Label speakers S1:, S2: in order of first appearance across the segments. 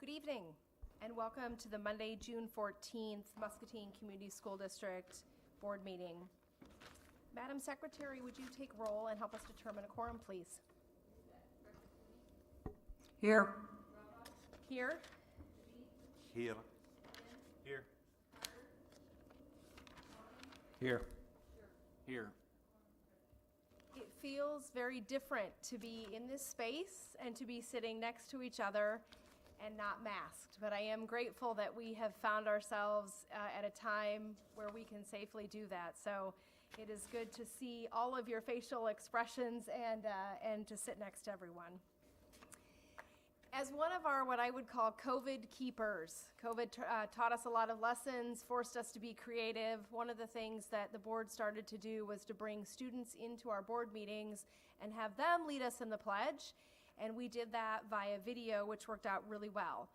S1: Good evening, and welcome to the Monday, June 14th Muscatine Community School District Board Meeting. Madam Secretary, would you take roll and help us determine a quorum, please?
S2: Here.
S1: Here.
S3: Here. Here.
S2: Here.
S3: Here.
S1: It feels very different to be in this space and to be sitting next to each other and not masked. But I am grateful that we have found ourselves at a time where we can safely do that. So it is good to see all of your facial expressions and to sit next to everyone. As one of our, what I would call COVID keepers, COVID taught us a lot of lessons, forced us to be creative. One of the things that the board started to do was to bring students into our board meetings and have them lead us in the pledge. And we did that via video, which worked out really well.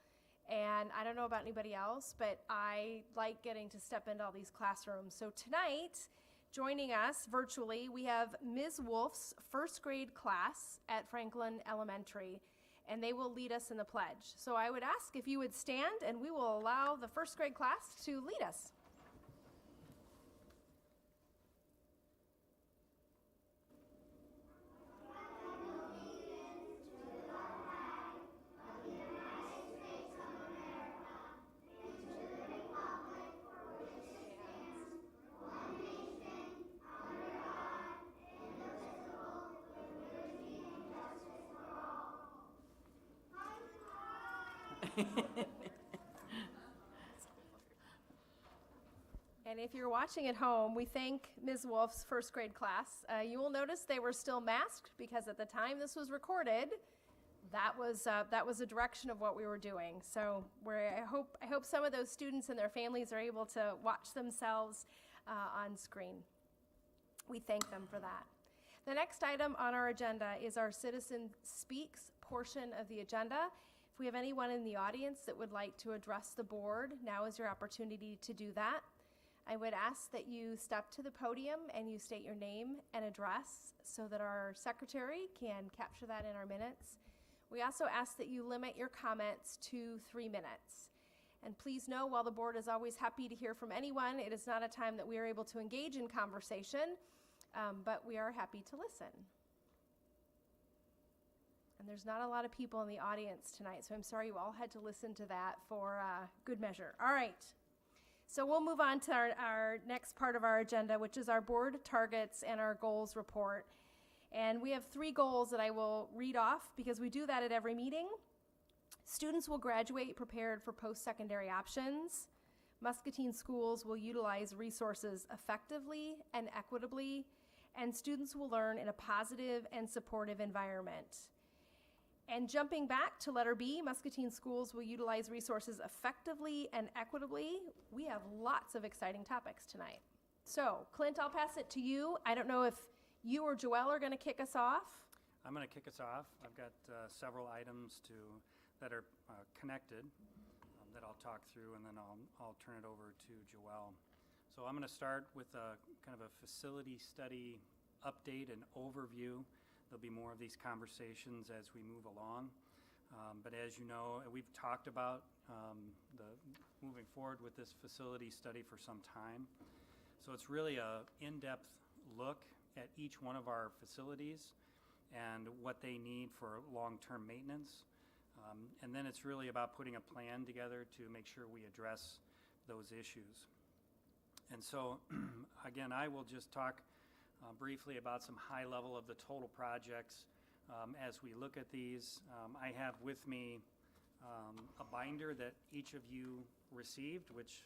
S1: And I don't know about anybody else, but I like getting to step into all these classrooms. So tonight, joining us virtually, we have Ms. Wolf's first grade class at Franklin Elementary, and they will lead us in the pledge. So I would ask if you would stand, and we will allow the first grade class to lead us. And if you're watching at home, we thank Ms. Wolf's first grade class. You will notice they were still masked because at the time this was recorded, that was a direction of what we were doing. So I hope some of those students and their families are able to watch themselves on screen. We thank them for that. The next item on our agenda is our Citizen Speaks portion of the agenda. If we have anyone in the audience that would like to address the board, now is your opportunity to do that. I would ask that you step to the podium and you state your name and address so that our secretary can capture that in our minutes. We also ask that you limit your comments to 3 minutes. And please know, while the board is always happy to hear from anyone, it is not a time that we are able to engage in conversation, but we are happy to listen. And there's not a lot of people in the audience tonight, so I'm sorry you all had to listen to that for good measure. All right. So we'll move on to our next part of our agenda, which is our board targets and our goals report. And we have 3 goals that I will read off because we do that at every meeting. Students will graduate prepared for post-secondary options. Muscatine schools will utilize resources effectively and equitably, and students will learn in a positive and supportive environment. And jumping back to letter B, Muscatine schools will utilize resources effectively and equitably. We have lots of exciting topics tonight. So, Clint, I'll pass it to you. I don't know if you or Joelle are going to kick us off.
S4: I'm going to kick us off. I've got several items that are connected that I'll talk through, and then I'll turn it over to Joelle. So I'm going to start with a kind of a facility study update and overview. There'll be more of these conversations as we move along. But as you know, we've talked about moving forward with this facility study for some time. So it's really an in-depth look at each one of our facilities and what they need for long-term maintenance. And then it's really about putting a plan together to make sure we address those issues. And so, again, I will just talk briefly about some high level of the total projects as we look at these. I have with me a binder that each of you received, which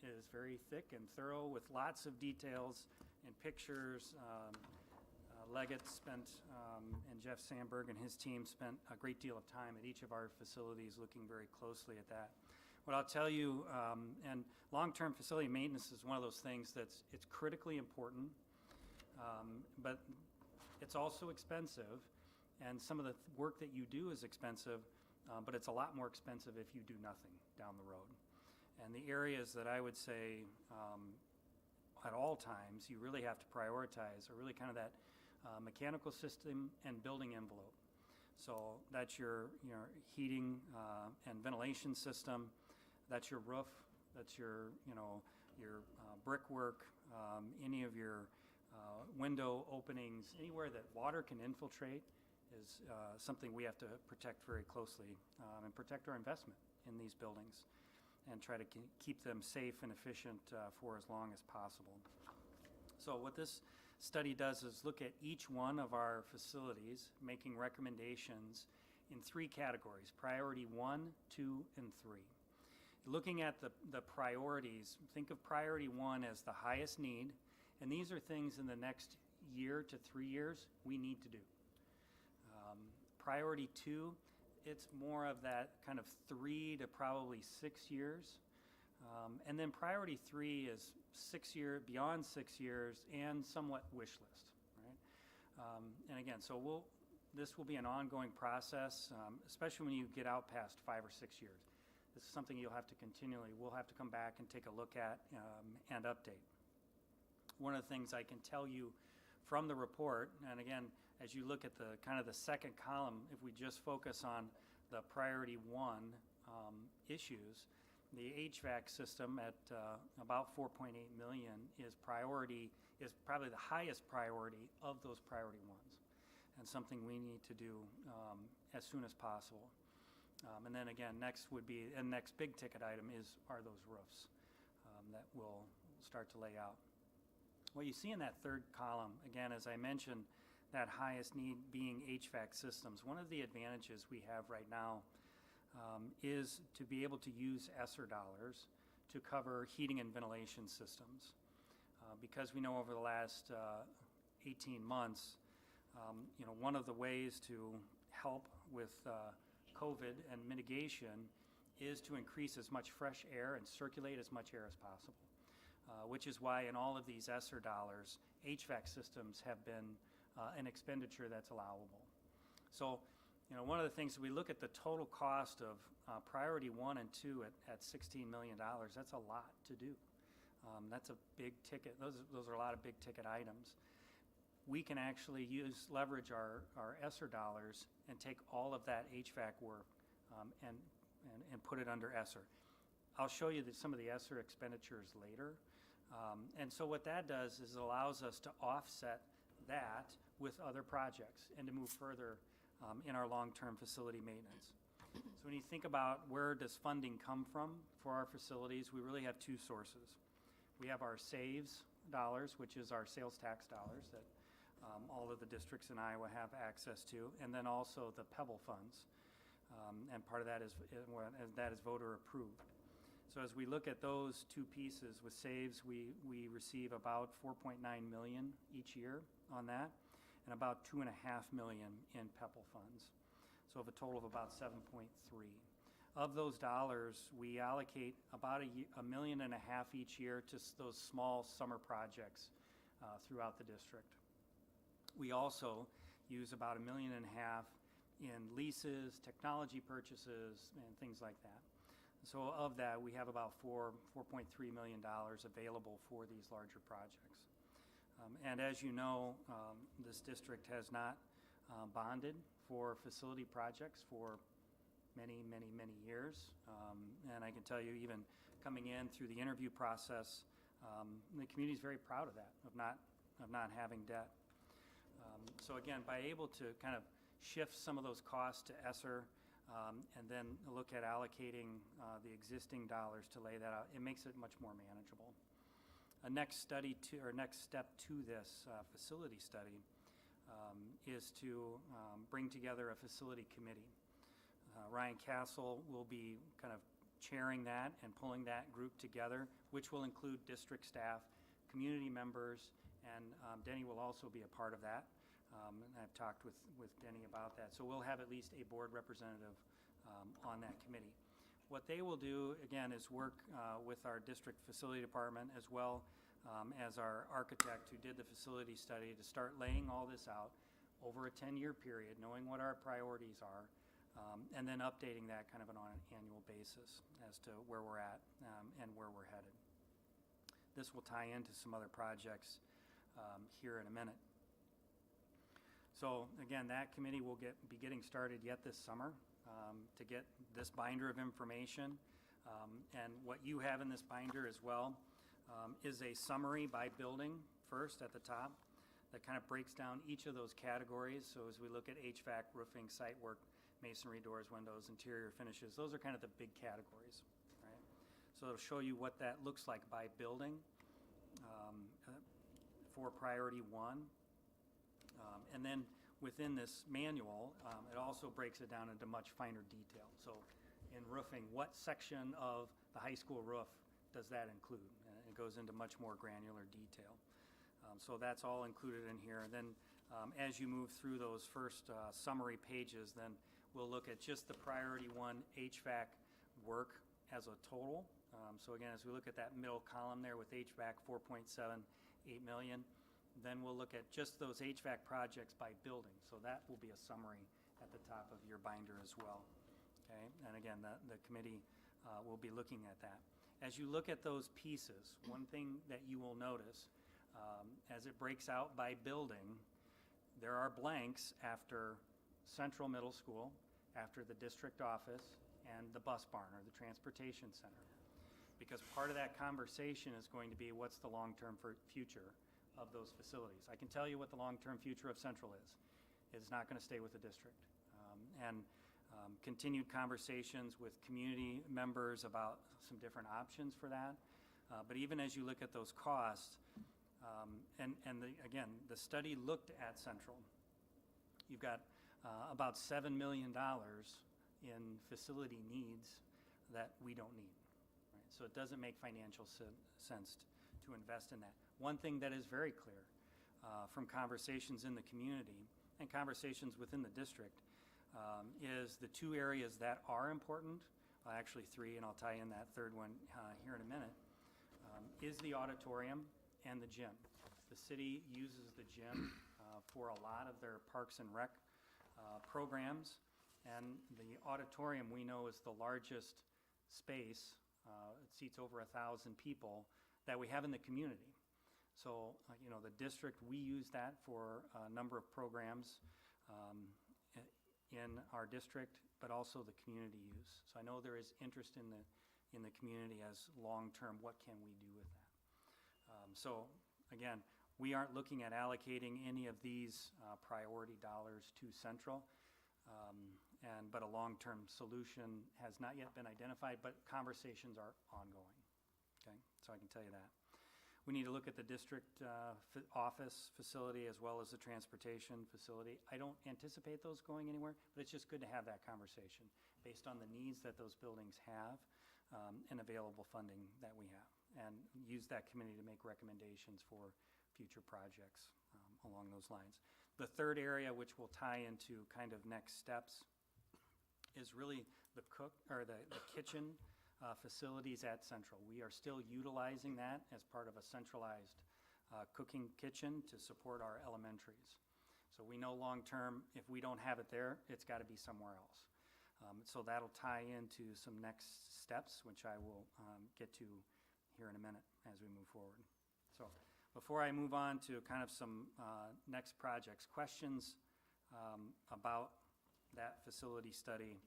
S4: is very thick and thorough with lots of details and pictures. Leggett spent, and Jeff Sandberg and his team spent a great deal of time at each of our facilities looking very closely at that. What I'll tell you, and long-term facility maintenance is one of those things it's critically important, but it's also expensive, and some of the work that you do is expensive, but it's a lot more expensive if you do nothing down the road. And the areas that I would say at all times you really have to prioritize are really kind of that mechanical system and building envelope. So that's your heating and ventilation system. That's your roof. That's your brickwork. Any of your window openings, anywhere that water can infiltrate, is something we have to protect very closely and protect our investment in these buildings and try to keep them safe and efficient for as long as possible. So what this study does is look at each one of our facilities, making recommendations in 3 categories: priority 1, 2, and 3. Looking at the priorities, think of priority 1 as the highest need, and these are things in the next year to 3 years we need to do. Priority 2, it's more of that kind of 3 to probably 6 years. And then priority 3 is beyond 6 years and somewhat wish list, right? And again, so this will be an ongoing process, especially when you get out past 5 or 6 years. This is something we'll have to come back and take a look at and update. One of the things I can tell you from the report, and again, as you look at the kind of the second column, if we just focus on the priority 1 issues, the HVAC system at about 4.8 million is probably the highest priority of those priority ones, and something we need to do as soon as possible. And then again, next big ticket item are those roofs that we'll start to lay out. What you see in that third column, again, as I mentioned, that highest need being HVAC systems. One of the advantages we have right now is to be able to use ESSER dollars to cover heating and ventilation systems. Because we know over the last 18 months, one of the ways to help with COVID and mitigation is to increase as much fresh air and circulate as much air as possible, which is why in all of these ESSER dollars, HVAC systems have been an expenditure that's allowable. So, one of the things, we look at the total cost of priority 1 and 2 at $16 million. That's a lot to do. That's a big ticket. Those are a lot of big ticket items. We can actually leverage our ESSER dollars and take all of that HVAC work and put it under ESSER. I'll show you some of the ESSER expenditures later. And so what that does is it allows us to offset that with other projects and to move further in our long-term facility maintenance. So when you think about where does funding come from for our facilities, we really have 2 sources. We have our SAVES dollars, which is our sales tax dollars that all of the districts in Iowa have access to, and then also the Pebble funds. And part of that is voter approved. So as we look at those 2 pieces, with SAVES, we receive about $4.9 million each year on that, and about $2.5 million in Pebble funds. So of a total of about 7.3. Of those dollars, we allocate about $1.5 million each year to those small summer projects throughout the district. We also use about $1.5 million in leases, technology purchases, and things like that. So of that, we have about $4.3 million available for these larger projects. And as you know, this district has not bonded for facility projects for many, many, many years. And I can tell you, even coming in through the interview process, the community is very proud of that, of not having debt. So again, by able to kind of shift some of those costs to ESSER and then look at allocating the existing dollars to lay that out, it makes it much more manageable. A next step to this facility study is to bring together a facility committee. Ryan Castle will be kind of chairing that and pulling that group together, which will include district staff, community members, and Denny will also be a part of that. And I've talked with Denny about that. So we'll have at least a board representative on that committee. What they will do, again, is work with our district facility department as well as our architect who did the facility study to start laying all this out over a 10-year period, knowing what our priorities are, and then updating that kind of on an annual basis as to where we're at and where we're headed. This will tie into some other projects here in a minute. So again, that committee will be getting started yet this summer to get this binder of information. And what you have in this binder as well is a summary by building first at the top that kind of breaks down each of those categories. So as we look at HVAC, roofing, site work, masonry, doors, windows, interior finishes, those are kind of the big categories, right? So it'll show you what that looks like by building for priority 1. And then within this manual, it also breaks it down into much finer detail. So in roofing, what section of the high school roof does that include? And it goes into much more granular detail. So that's all included in here. And then as you move through those first summary pages, then we'll look at just the priority 1 HVAC work as a total. So again, as we look at that middle column there with HVAC, 4.78 million, then we'll look at just those HVAC projects by building. So that will be a summary at the top of your binder as well. Okay, and again, the committee will be looking at that. As you look at those pieces, one thing that you will notice as it breaks out by building, there are blanks after Central Middle School, after the district office, and the bus barn or the transportation center. Because part of that conversation is going to be what's the long-term future of those facilities. I can tell you what the long-term future of Central is. It's not going to stay with the district. Continued conversations with community members about some different options for that. But even as you look at those costs, again, the study looked at Central. You've got about $7 million in facility needs that we don't need. Right? So it doesn't make financial sense to invest in that. One thing that is very clear from conversations in the community and conversations within the district is the 2 areas that are important, actually 3, and I'll tie in that third one here in a minute, is the auditorium and the gym. The city uses the gym for a lot of their parks and rec programs, and the auditorium we know is the largest space. It seats over 1,000 people that we have in the community. So, the district, we use that for a number of programs in our district, but also the community use. So I know there is interest in the community as long-term, what can we do with that? So again, we aren't looking at allocating any of these priority dollars to Central, but a long-term solution has not yet been identified, but conversations are ongoing. Okay, so I can tell you that. We need to look at the district office facility as well as the transportation facility. I don't anticipate those going anywhere, but it's just good to have that conversation based on the needs that those buildings have and available funding that we have, and use that committee to make recommendations for future projects along those lines. The third area, which will tie into kind of next steps, is really the kitchen facilities at Central. We are still utilizing that as part of a centralized cooking kitchen to support our elementaries. So we know long-term, if we don't have it there, it's got to be somewhere else. So that'll tie into some next steps, which I will get to here in a minute as we move forward. So before I move on to kind of some next projects, questions about that facility study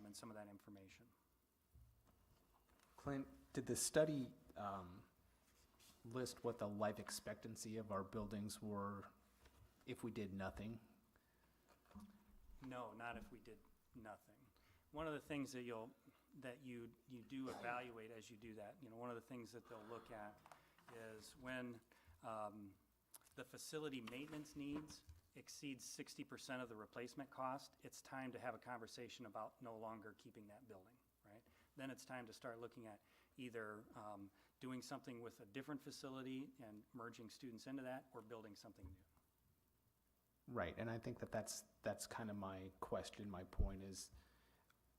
S4: and some of that information.
S5: Clint, did the study list what the life expectancy of our buildings were if we did nothing?
S4: No, not if we did nothing. One of the things that you do evaluate as you do that, one of the things that they'll look at is when the facility maintenance needs exceeds 60% of the replacement cost, it's time to have a conversation about no longer keeping that building, right? Then it's time to start looking at either doing something with a different facility and merging students into that, or building something new.
S5: Right, and I think that's kind of my question. My point is,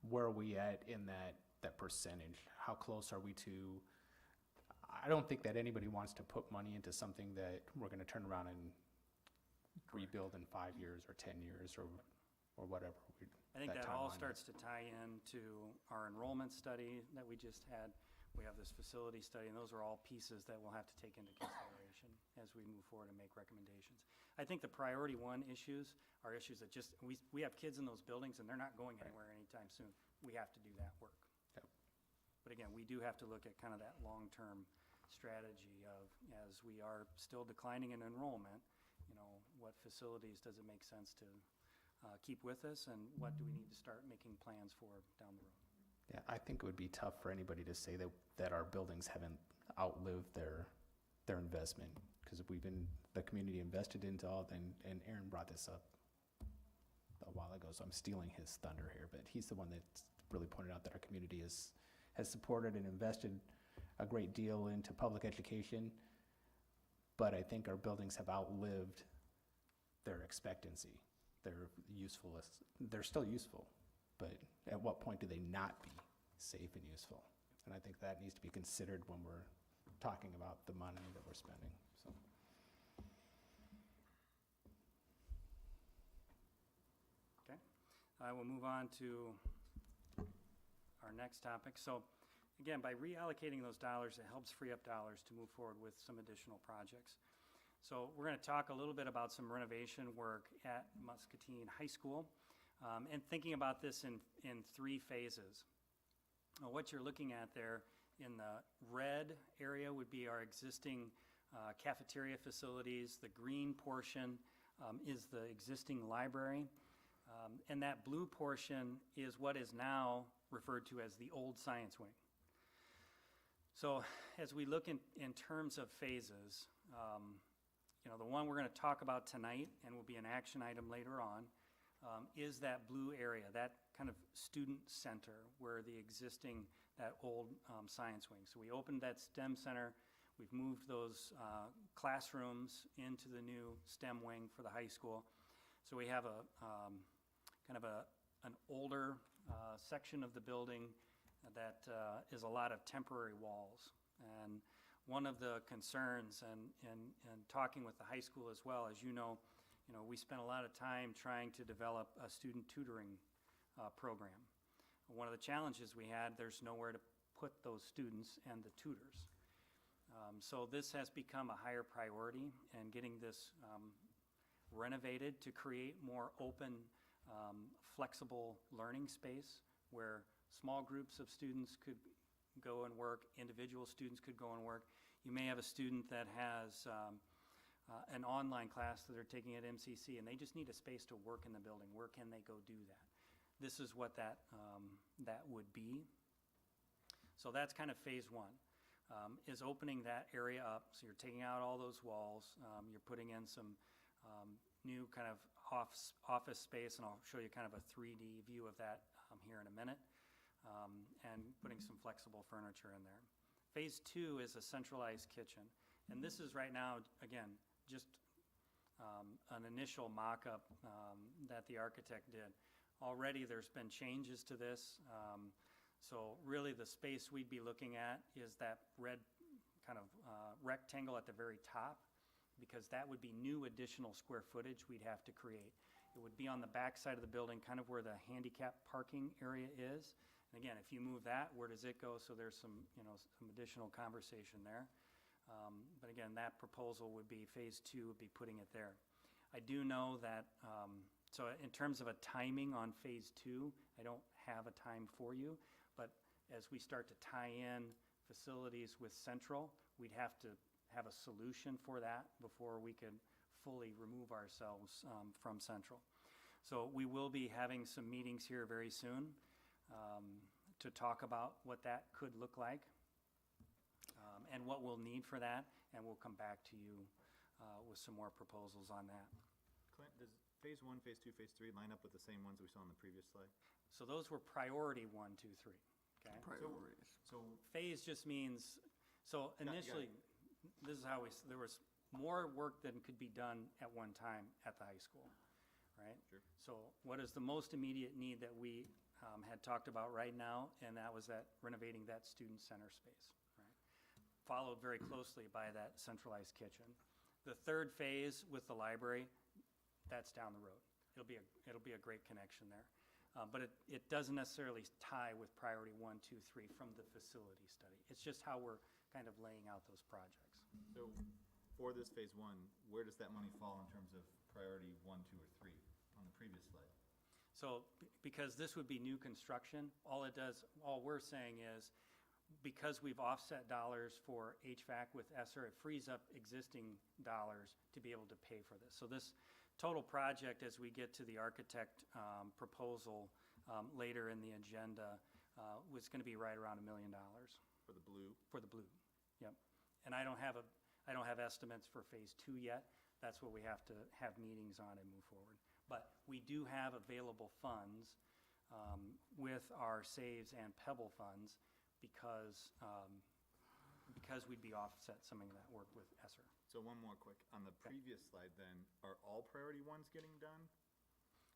S5: where are we at in that percentage? How close are we to? I don't think that anybody wants to put money into something that we're going to turn around and rebuild in 5 years or 10 years or whatever.
S4: I think that all starts to tie into our enrollment study that we just had. We have this facility study, and those are all pieces that we'll have to take into consideration as we move forward and make recommendations. I I think the priority one issues are issues that just, we have kids in those buildings and they're not going anywhere anytime soon. We have to do that work.
S5: Yep.
S4: But again, we do have to look at kind of that long-term strategy of, as we are still declining in enrollment, you know, what facilities does it make sense to keep with us, and what do we need to start making plans for down the road?
S5: Yeah, I think it would be tough for anybody to say that our buildings haven't outlived their investment, because the community invested into all, and Aaron brought this up a while ago, so I'm stealing his thunder here, but he's the one that really pointed out that our community has supported and invested a great deal into public education, but I think our buildings have outlived their expectancy. They're still useful, but at what point do they not be safe and useful? And I think that needs to be considered when we're talking about the money that we're spending, so.
S4: Okay, I will move on to our next topic. So again, by reallocating those dollars, it helps free up dollars to move forward with some additional projects. So we're going to talk a little bit about some renovation work at Muscatine High School, and thinking about this in 3 phases. What you're looking at there in the red area would be our existing cafeteria facilities. The green portion is the existing library, and that blue portion is what is now referred to as the old science wing. So as we look in terms of phases, you know, the one we're going to talk about tonight and will be an action item later on is that blue area, that kind of student center where the existing, that old science wing. So we opened that STEM center. We've moved those classrooms into the new STEM wing for the high school. So we have a kind of an older section of the building that is a lot of temporary walls. And one of the concerns, and talking with the high school as well, as you know, we spent a lot of time trying to develop a student tutoring program. One of the challenges we had, there's nowhere to put those students and the tutors. So this has become a higher priority, and getting this renovated to create more open, flexible learning space where small groups of students could go and work, individual students could go and work. You may have a student that has an online class that they're taking at MCC, and they just need a space to work in the building. Where can they go do that? This is what that would be. So that's kind of phase 1, is opening that area up. So you're taking out all those walls. You're putting in some new kind of office space, and I'll show you kind of a 3D view of that here in a minute. And putting some flexible furniture in there. Phase 2 is a centralized kitchen. And this is right now, again, just an initial mock-up that the architect did. Already there's been changes to this. So really the space we'd be looking at is that red kind of rectangle at the very top, because that would be new additional square footage we'd have to create. It would be on the back side of the building, kind of where the handicap parking area is. And again, if you move that, where does it go? So there's some additional conversation there. But again, that proposal would be phase 2, would be putting it there. I do know that, so in terms of a timing on phase 2, I don't have a time for you, but as we start to tie in facilities with Central, we'd have to have a solution for that before we could fully remove ourselves from Central. So we will be having some meetings here very soon to talk about what that could look like and what we'll need for that, and we'll come back to you with some more proposals on that.
S3: Clint, does phase 1, phase 2, phase 3 line up with the same ones we saw on the previous slide?
S4: So those were priority 1, 2, 3. Okay.
S2: Priorities.
S3: So
S4: Phase just means, so initially, this is how there was more work than could be done at one time at the high school, right?
S3: Sure.
S4: So what is the most immediate need that we had talked about right now, and that was that renovating that student center space, right? Followed very closely by that centralized kitchen. The third phase with the library, that's down the road. It'll be a great connection there. But it doesn't necessarily tie with priority 1, 2, 3 from the facility study. It's just how we're kind of laying out those projects.
S3: So for this phase one, where does that money fall in terms of priority 1, 2, or 3 on the previous slide?
S4: So, because this would be new construction, all we're saying is, because we've offset dollars for HVAC with ESSER, it frees up existing dollars to be able to pay for this. So this total project, as we get to the architect proposal later in the agenda, was going to be right around $1 million.
S3: For the blue?
S4: For the blue, yep. And I don't have estimates for phase 2 yet. That's what we have to have meetings on and move forward. But we do have available funds with our SAVES and Pebble funds because we'd be offset some of that work with ESSER.
S3: So one more quick, on the previous slide then, are all priority ones getting done?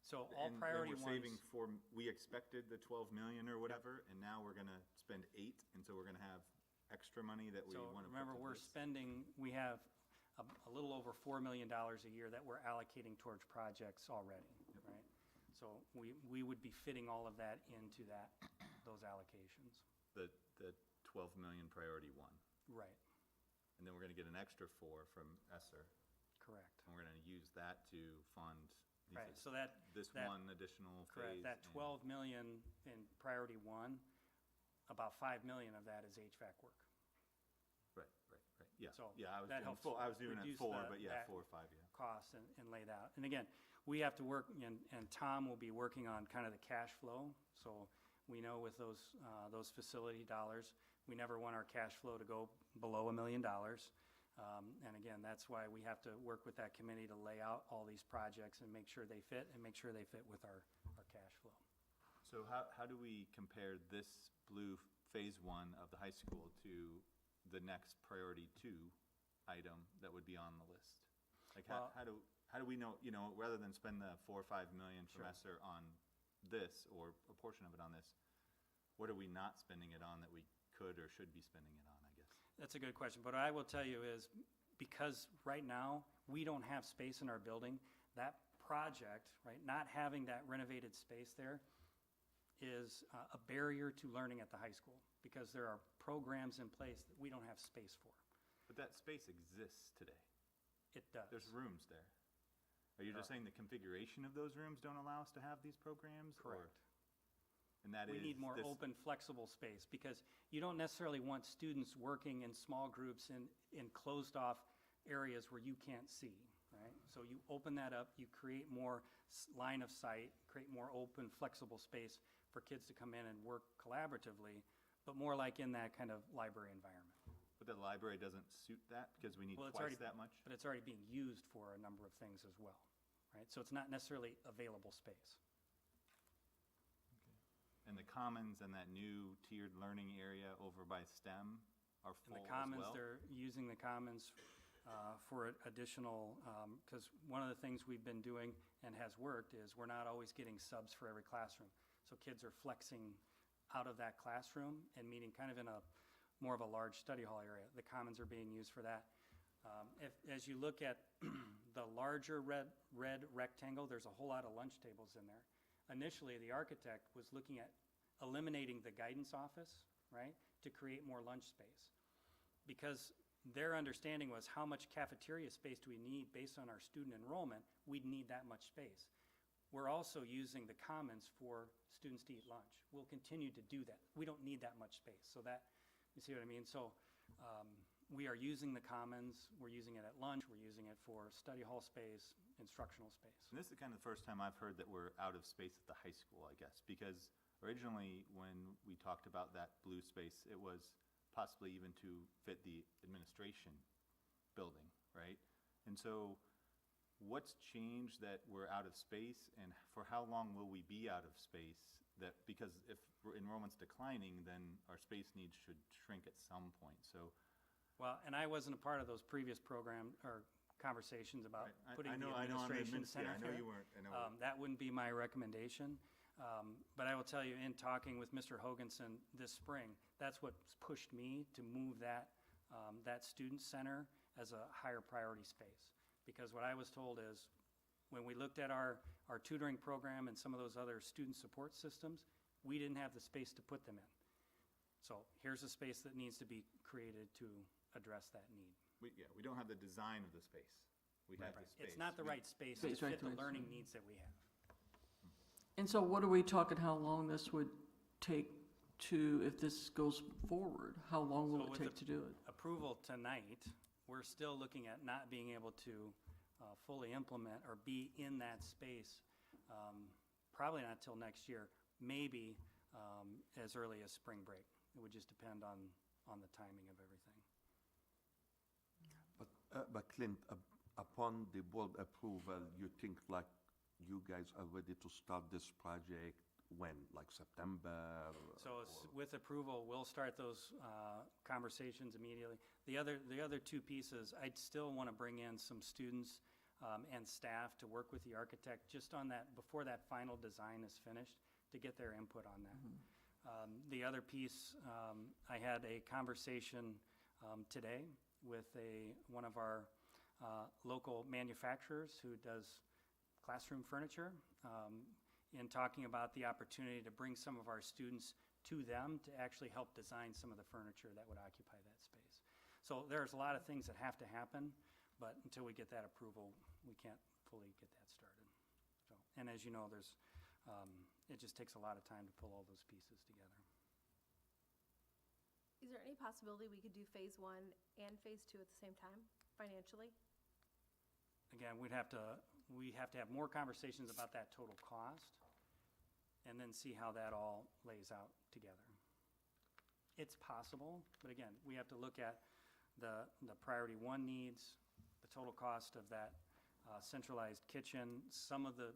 S4: So all
S3: And
S4: priority
S3: we're saving
S4: ones,
S3: we expected the 12 million or whatever, and now we're gonna spend 8, and so we're gonna have extra money that we
S4: so
S3: wanna put
S4: remember,
S3: to
S4: we're
S3: this?
S4: spending, we have a little over $4 million a year that we're allocating towards projects already, right? So we would be fitting all of that into those allocations.
S3: The 12 million priority one,
S4: Right,
S3: and then we're gonna get an extra 4 from ESSER,
S4: correct.
S3: and we're gonna use that to fund these
S4: Right, so that,
S3: this
S4: that-
S3: one additional phase.
S4: correct, that
S3: and-
S4: 12 million in priority 1, about 5 million of that is HVAC work.
S3: Right, yeah,
S4: So
S3: yeah,
S4: that helps
S3: I was doing it
S4: reduce
S3: 4,
S4: the-
S3: but yeah,
S4: that
S3: 4 or 5, yeah.
S4: Costs and lay that out. And again, we have to work, and Tom will be working on kind of the cash flow. So we know with those facility dollars, we never want our cash flow to go below $1 million. And again, that's why we have to work with that committee to lay out all these projects and make sure they fit with our cash flow.
S3: So how do we compare this blue phase 1 of the high school to the next priority 2 item that would be on the list? Like
S4: Well-
S3: how do we know, rather than spend the 4 or 5 million from
S4: Sure.
S3: ESSER on this, or a portion of it on this, what are we not spending it on that we could or should be spending it on, I guess?
S4: That's a good question. But what I will tell you is, because right now, we don't have space in our building, that project, right, not having that renovated space there is a barrier to learning at the high school, because there are programs in place that we don't have space for.
S3: But that space exists today.
S4: It does.
S3: There's rooms there. Are you just saying the configuration of those rooms don't allow us to have these programs? or-
S4: Correct.
S3: And that
S4: We
S3: is
S4: need more
S3: this-
S4: open, flexible space, because you don't necessarily want students working in small groups in closed-off areas where you can't see, right? So you open that up, you create more line of sight, create more open, flexible space for kids to come in and work collaboratively, but more like in that kind of library environment.
S3: But the library doesn't suit that because we need
S4: Well, it's
S3: twice
S4: already-
S3: that much?
S4: But it's already being used for a number of things as well, right? So it's not necessarily available space.
S3: And the commons and that new tiered learning area over by STEM are
S4: And
S3: full
S4: the
S3: as
S4: commons,
S3: well?
S4: they're using the commons for additional, because one of the things we've been doing and has worked is we're not always getting subs for every classroom. So kids are flexing out of that classroom and meeting kind of in more of a large study hall area. The commons are being used for that. As you look at the larger red rectangle, there's a whole lot of lunch tables in there. Initially, the architect was looking at eliminating the guidance office, right, to create more lunch space. Because their understanding was, how much cafeteria space do we need based on our student enrollment? We'd need that much space. We're also using the commons for students to eat lunch. We'll continue to do that. We don't need that much space. So that, you see what I mean? So we are using the commons, we're using it at lunch, we're using it for study hall space, instructional space.
S3: And this is kind of the first time I've heard that we're out of space at the high school, I guess, because originally when we talked about that blue space, it was possibly even to fit the administration building, right? And so what's changed that we're out of space, and for how long will we be out of space? That, because if enrollment's declining, then our space needs should shrink at some point, so.
S4: Well, and I wasn't a part of those previous program or conversations about putting the
S3: I know on the
S4: administration
S3: admin-
S4: center
S3: yeah, I know
S4: here.
S3: you weren't, I know.
S4: That wouldn't be my recommendation. But I will tell you, in talking with Mr. Hoganson this spring, that's what pushed me to move that student center as a higher priority space. Because what I was told is, when we looked at our tutoring program and some of those other student support systems, we didn't have the space to put them in. So here's a space that needs to be created to address that need.
S3: we don't have the design of the space. We have the space.
S4: It's not the
S3: We-
S4: right space to
S2: Space right
S4: fit the
S2: there.
S4: learning needs that we have.
S2: And so what are we talking, how long this would take to, if this goes forward? How long
S4: So
S2: will it
S4: with
S2: take
S4: the-
S2: to do it?
S4: Approval tonight, we're still looking at not being able to fully implement or be in that space, probably not till next year, maybe as early as spring break. It would just depend on the timing of everything.
S6: But Clint, upon the board approval, you think like you guys are ready to start this project when, like September?
S4: So with approval, we'll start those conversations immediately. The other two pieces, I'd still want to bring in some students and staff to work with the architect just on that, before that final design is finished, to get their input on that. The other piece, I had a conversation today with one of our local manufacturers who does classroom furniture, in talking about the opportunity to bring some of our students to them to actually help design some of the furniture that would occupy that space. So there's a lot of things that have to happen, but until we get that approval, we can't fully get that started. So, and as you know, it just takes a lot of time to pull all those pieces together.
S1: Is there any possibility we could do phase 1 and phase 2 at the same time, financially?
S4: Again, we have to have more conversations about that total cost and then see how that all lays out together. It's possible, but again, we have to look at the priority 1 needs, the total cost of that centralized kitchen, some of the,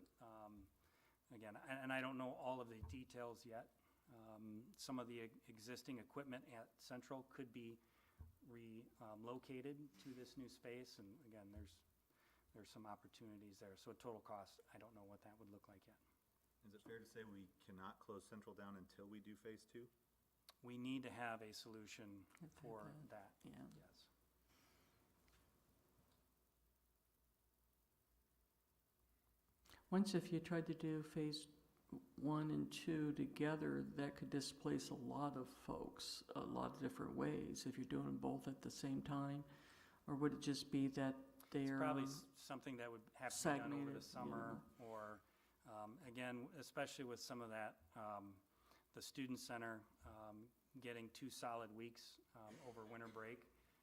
S4: again, and I don't know all of the details yet. Some of the existing equipment at Central could be relocated to this new space, and again, there's some opportunities there. So total cost, I don't know what that would look like yet.
S3: Is it fair to say we cannot close Central down until we do phase 2?
S4: We need to have a solution for that,
S2: Yeah.
S4: yes.
S2: Once if you tried to do phase 1 and 2 together, that could displace a lot of folks, a lot of different ways, if you're doing them both at the same time? Or would it just be that
S4: It's
S2: they're,
S4: probably something that would have to be done over the
S2: segmented,
S4: summer, or, again, especially with some of that, the student center, getting 2 solid weeks over winter break,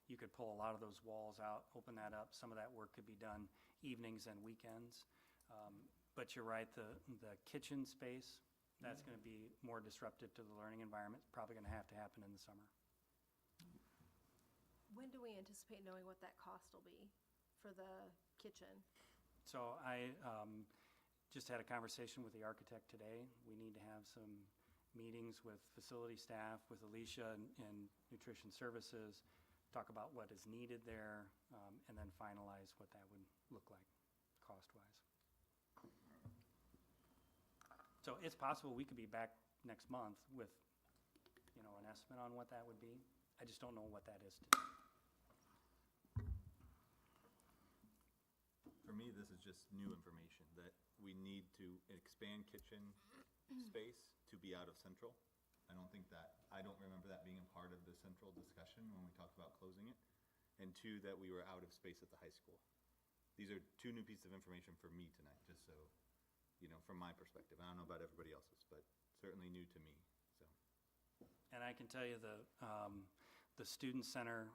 S4: you could pull a lot of those walls out, open that up. Some of that work could be done evenings and weekends. But you're right, the kitchen space, that's going to be more disruptive to the learning environment. It's probably going to have to happen in the summer.
S1: When do we anticipate knowing what that cost will be for the kitchen?
S4: So I just had a conversation with the architect today. We need to have some meetings with facility staff, with Alicia and Nutrition Services, talk about what is needed there, and then finalize what that would look like cost-wise. So it's possible we could be back next month with, an estimate on what that would be. I just don't know what that is today.
S3: For me, this is just new information, that we need to expand kitchen space to be out of Central. I don't remember that being a part of the Central discussion when we talked about closing it. And 2, that we were out of space at the high school. These are 2 new pieces of information for me tonight, just so, from my perspective. I don't know about everybody else's, but certainly new to me, so.
S4: And I can tell you the student center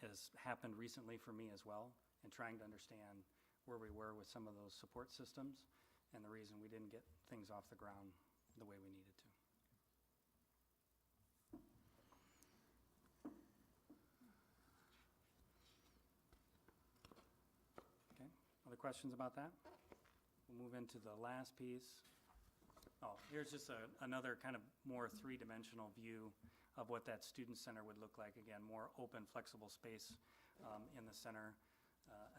S4: has happened recently for me as well, and trying to understand where we were with some of those support systems and the reason we didn't get things off the ground the way we needed to. Okay, other questions about that? We'll move into the last piece. Oh, here's just another kind of more 3-dimensional view of what that student center would look like. Again, more open, flexible space in the center.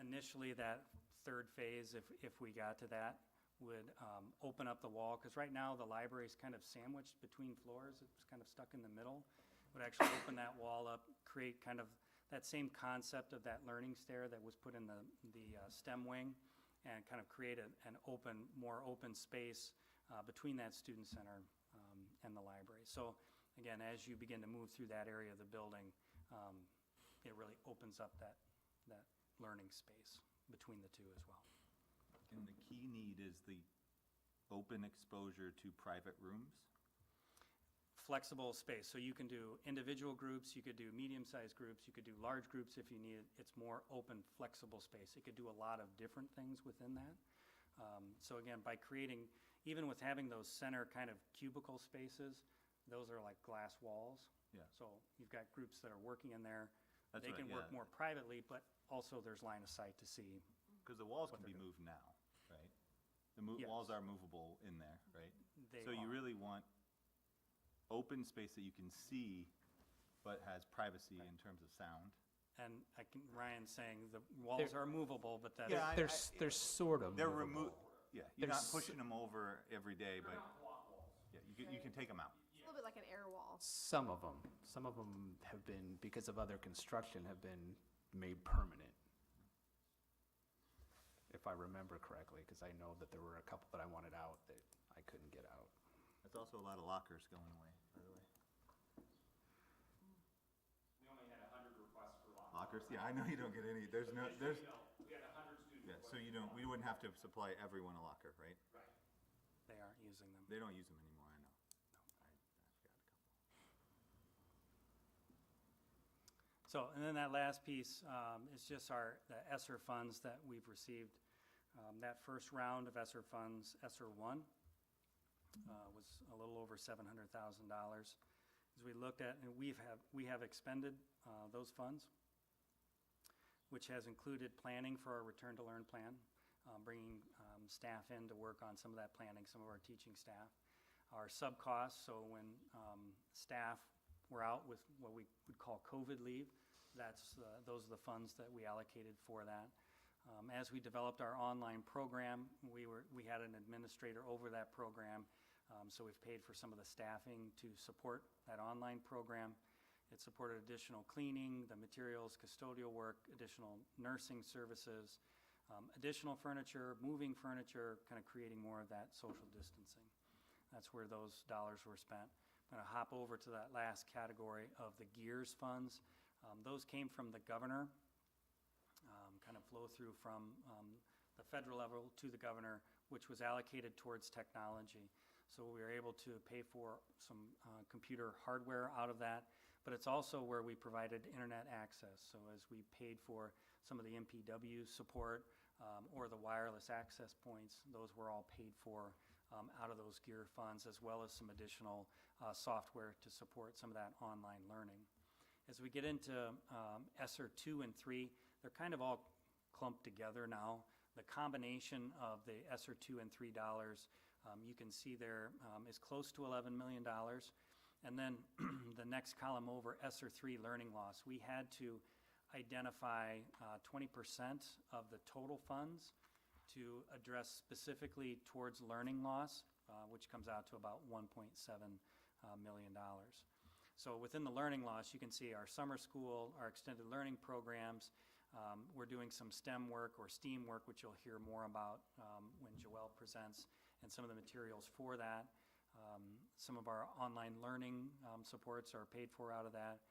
S4: Initially, that 3rd phase, if we got to that, would open up the wall, because right now the library is kind of sandwiched between floors. It's kind of stuck in the middle. Would actually open that wall up, create kind of that same concept of that learning stair that was put in the STEM wing, and kind of create an open, more open space between that student center and the library. So again, as you begin to move through that area of the building, it really opens up that learning space between the two as well.
S3: And the key need is the open exposure to private rooms?
S4: Flexible space, so you can do individual groups, you could do medium-sized groups, you could do large groups if you need it. It's more open, flexible space. It could do a lot of different things within that. So again, by creating, even with having those center kind of cubicle spaces, those are like glass walls.
S3: Yeah.
S4: So you've got groups that are working in there.
S3: That's
S4: They
S3: right,
S4: can work
S3: yeah.
S4: more privately, but also there's line of sight to see.
S3: Because the walls
S4: What
S3: can be
S4: they're
S3: moved now, right? The
S4: Yes.
S3: walls are movable in there, right?
S4: They
S3: So you
S4: are.
S3: really want open space that you can see, but has privacy in terms of sound.
S4: And Ryan's saying the walls are movable, but that's.
S3: Yeah,
S5: They're sort of
S3: They're
S5: movable.
S3: Yeah, you're not
S5: There's-
S3: pushing them over every day, but. Yeah, you can take them out.
S1: It's a little bit like an air wall.
S5: Some of them have been, because of other construction, have been made permanent. If I remember correctly, because I know that there were a couple that I wanted out that I couldn't get out.
S3: There's also a lot of lockers going away, by the way.
S7: We only had 100 requests for lockers.
S3: Lockers? Yeah, I know you don't get any, there's no, there's,
S7: We had 100 students.
S3: yeah, so you don't, we wouldn't have to supply everyone a locker, right?
S7: Right.
S4: They aren't using them.
S3: They don't use them anymore, I know. I forgot a couple.
S4: So, and then that last piece is just the ESSER funds that we've received. That first round of ESSER funds, ESSER 1, was a little over $700,000. As we looked at, and we have expended those funds, which has included planning for our Return to Learn plan, bringing staff in to work on some of that planning, some of our teaching staff. Our sub-costs, so when staff were out with what we would call COVID leave, those are the funds that we allocated for that. As we developed our online program, we had an administrator over that program, so we've paid for some of the staffing to support that online program. It supported additional cleaning, the materials, custodial work, additional nursing services, additional furniture, moving furniture, kind of creating more of that social distancing. That's where those dollars were spent. I'm going to hop over to that last category of the GEERS funds. Those came from the governor, kind of flow through from the federal level to the governor, which was allocated towards technology. So we were able to pay for some computer hardware out of that, but it's also where we provided internet access. So as we paid for some of the MPW support or the wireless access points, those were all paid for out of those GEER funds, as well as some additional software to support some of that online learning. As we get into ESSER 2 and 3, they're kind of all clumped together now. The combination of the ESSER 2 and 3 dollars, you can see there is close to $11 million. And then the next column over, ESSER 3 learning loss. We had to identify 20% of the total funds to address specifically towards learning loss, which comes out to about $1.7 million. So within the learning loss, you can see our summer school, our extended learning programs. We're doing some STEM work or STEAM work, which you'll hear more about when Joelle presents, and some of the materials for that. Some of our online learning supports are paid for out of that.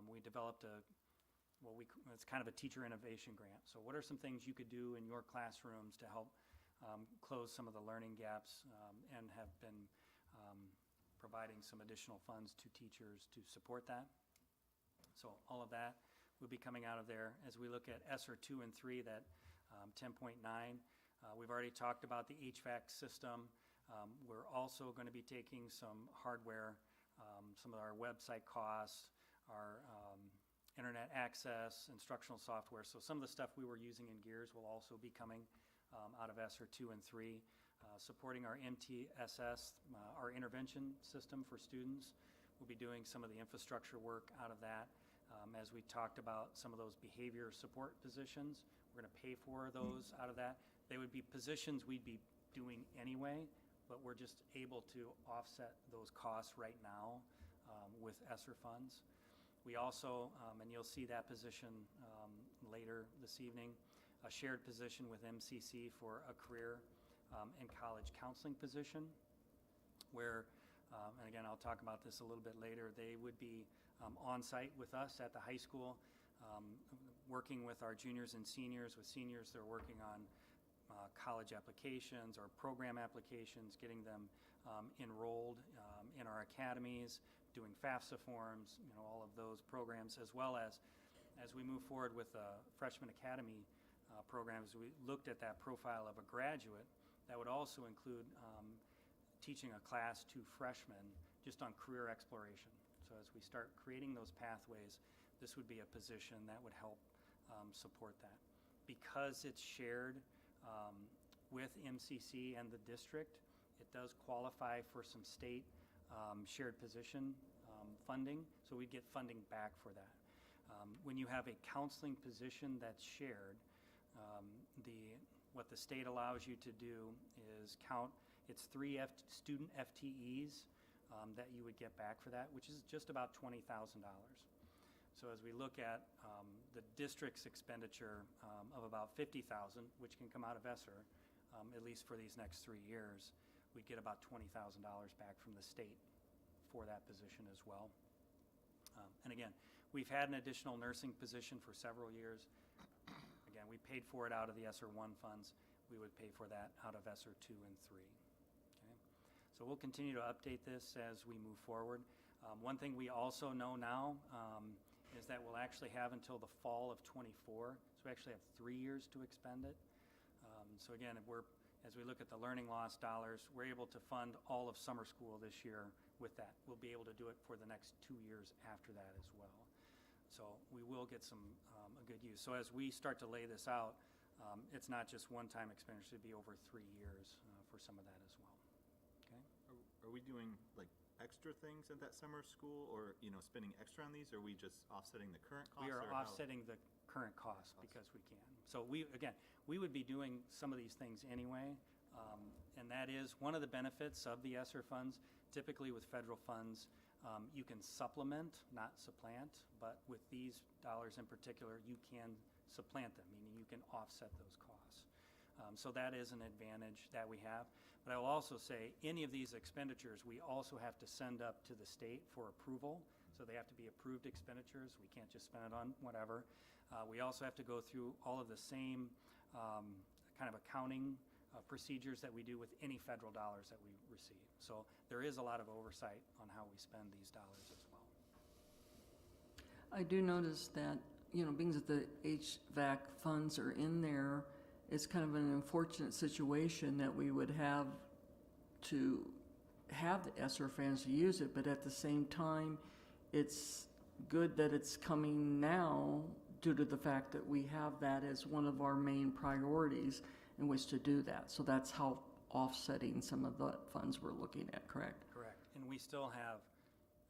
S4: We developed it's kind of a teacher innovation grant. So what are some things you could do in your classrooms to help close some of the learning gaps, and have been providing some additional funds to teachers to support that. So all of that will be coming out of there. As we look at ESSER 2 and 3, that 10.9, we've already talked about the HVAC system. We're also going to be taking some hardware, some of our website costs, our internet access, instructional software. So some of the stuff we were using in GEERS will also be coming out of ESSER 2 and 3. Supporting our MTSS, our intervention system for students. We'll be doing some of the infrastructure work out of that. As we talked about some of those behavior support positions, we're going to pay for those out of that. They would be positions we'd be doing anyway, but we're just able to offset those costs right now with ESSER funds. We also, and you'll see that position later this evening, a shared position with MCC for a career and college counseling position, where, and again, I'll talk about this a little bit later, they would be on site with us at the high school, working with our juniors and seniors. With seniors, they're working on college applications or program applications, getting them enrolled in our academies, doing FAFSA forms, all of those programs, as well as we move forward with freshman academy programs, we looked at that profile of a graduate that would also include teaching a class to freshmen just on career exploration. So as we start creating those pathways, this would be a position that would help support that. Because it's shared with MCC and the district, it does qualify for some state shared position funding, so we get funding back for that. When you have a counseling position that's shared, what the state allows you to do is count, it's 3 student FTEs that you would get back for that, which is just about $20,000. So as we look at the district's expenditure of about $50,000, which can come out of ESSER, at least for these next 3 years, we'd get about $20,000 back from the state for that position as well. And again, we've had an additional nursing position for several years. Again, we paid for it out of the ESSER 1 funds. We would pay for that out of ESSER 2 and 3. Okay? So we'll continue to update this as we move forward. One thing we also know now is that we'll actually have until the fall of '24. So we actually have 3 years to expend it. So again, as we look at the learning loss dollars, we're able to fund all of summer school this year with that. We'll be able to do it for the next 2 years after that as well. So we will get some a good use. So as we start to lay this out, it's not just one-time expenditure, it'd be over 3 years for some of that as well. Okay?
S3: Are we doing like extra things at that summer school, or spending extra on these, or are we just offsetting the current costs?
S4: We are
S3: or how?
S4: offsetting the current costs because we can. So we would be doing some of these things anyway, and that is one of the benefits of the ESSER funds. Typically with federal funds, you can supplement, not supplant, but with these dollars in particular, you can supplant them, meaning you can offset those costs. So that is an advantage that we have. But I will also say, any of these expenditures, we also have to send up to the state for approval. So they have to be approved expenditures. We can't just spend it on whatever. We also have to go through all of the same kind of accounting procedures that we do with any federal dollars that we receive. So there is a lot of oversight on how we spend these dollars as well.
S2: I do notice that, being that the HVAC funds are in there, it's kind of an unfortunate situation that we would have to have the ESSER funds to use it, but at the same time, it's good that it's coming now due to the fact that we have that as one of our main priorities in which to do that. So that's how offsetting some of the funds we're looking at, correct?
S4: Correct. And we still have,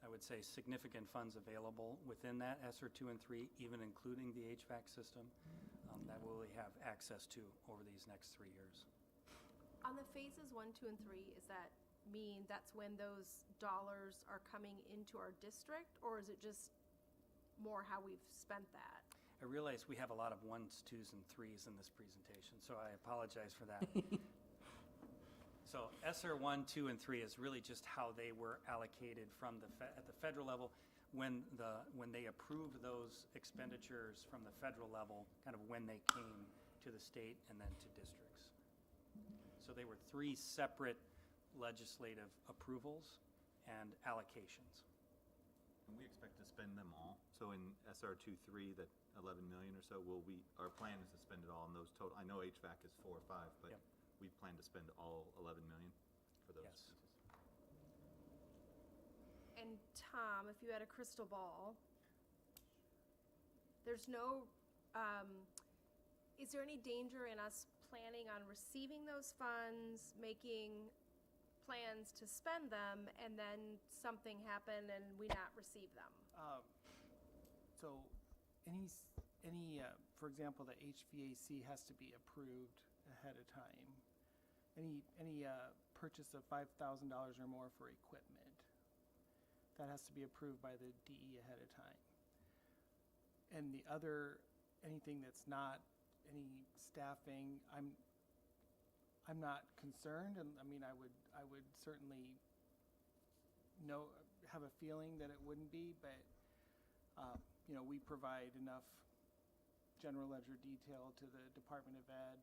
S4: I would say, significant funds available within that ESSER 2 and 3, even including the HVAC system, that we'll have access to over these next 3 years.
S1: On the phases 1, 2, and 3, does that mean that's when those dollars are coming into our district, or is it just more how we've spent that?
S4: I realize we have a lot of 1s, 2s, and 3s in this presentation, so I apologize for that. So ESSER 1, 2, and 3 is really just how they were allocated from at the federal level when they approved those expenditures from the federal level, kind of when they came to the state and then to districts. So they were 3 separate legislative approvals and allocations.
S3: And we expect to spend them all. So in SR 2-3, that 11 million or so, our plan is to spend it all in those total. I know HVAC is 4 or 5, but
S4: Yep.
S3: we plan to spend all 11 million for those
S4: Yes.
S3: pieces.
S1: And Tom, if you had a crystal ball, there's no, is there any danger in us planning on receiving those funds, making plans to spend them, and then something happen and we not receive them?
S8: So for example, the HVAC has to be approved ahead of time. Any purchase of $5,000 or more for equipment, that has to be approved by the DE ahead of time. And anything that's not any staffing, I'm not concerned, and I mean, I would certainly have a feeling that it wouldn't be, but you know, we provide enough general ledger detail to the Department of Ed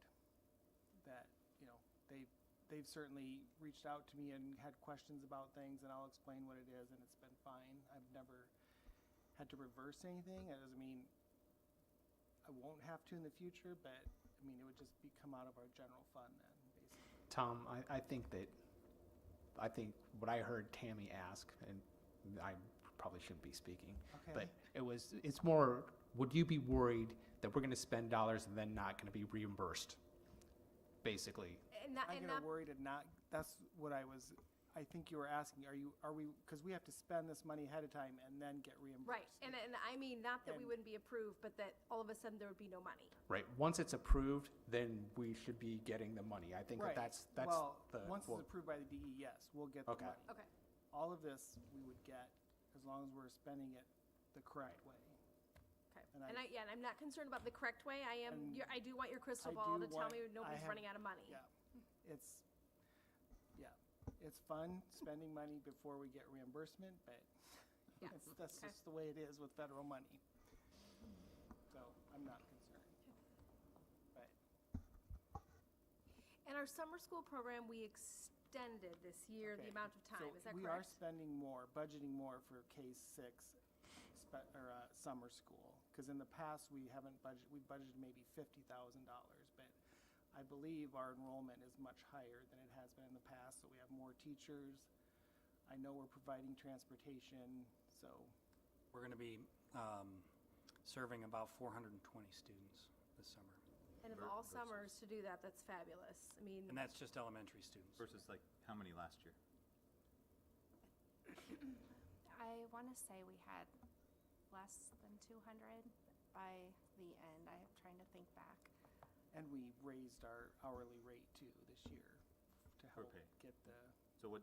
S8: that, you know, they've certainly reached out to me and had questions about things, and I'll explain what it is, and it's been fine. I've never had to reverse anything. That doesn't mean I won't have to in the future, but, I mean, it would just come out of our general fund then, basically.
S5: Tom, I think what I heard Tammy ask, and I probably shouldn't be speaking,
S8: Okay.
S5: but it's more, would you be worried that we're gonna spend dollars and then not gonna be reimbursed? Basically.
S1: And that,
S8: I get worried and not, that's what I think you were asking, are we, because we have to spend this money ahead of time and then get reimbursed.
S1: right, and I mean, not that we
S8: And-
S1: wouldn't be approved, but that all of a sudden there would be no money.
S5: Right, once it's approved, then we should be getting the money. I think
S8: Right.
S5: that's
S8: Well,
S5: the.
S8: once it's approved by the DE, yes, we'll get the
S5: Okay.
S8: money.
S1: Okay.
S8: All of this we would get as long as we're spending it the correct way.
S1: Okay,
S8: And
S1: and and I'm not concerned about the correct way,
S8: And
S1: I do want your crystal
S8: I
S1: ball
S8: do
S1: to tell
S8: want-
S1: me
S8: I
S1: nobody's
S8: have-
S1: running out of money.
S8: Yeah, it's fun spending money before we get reimbursement, but
S1: Yes,
S8: that's
S1: okay.
S8: just the way it is with federal money. So I'm not concerned. But
S1: And our summer school program, we extended this year the
S8: Okay,
S1: amount of time,
S8: so
S1: is that
S8: we are
S1: correct?
S8: spending more, budgeting more for K-6 summer school. Because in the past, we budgeted maybe $50,000, but I believe our enrollment is much higher than it has been in the past, so we have more teachers. I know we're providing transportation, so,
S4: We're going to be serving about 420 students this summer.
S1: And of all summers to do that, that's fabulous. I mean,
S4: And that's just elementary students.
S3: Versus like, how many last year?
S9: I want to say we had less than 200 by the end. I'm trying to think back.
S8: and we raised our hourly rate too this year to
S3: For
S8: help
S3: pay.
S8: get the
S3: So what,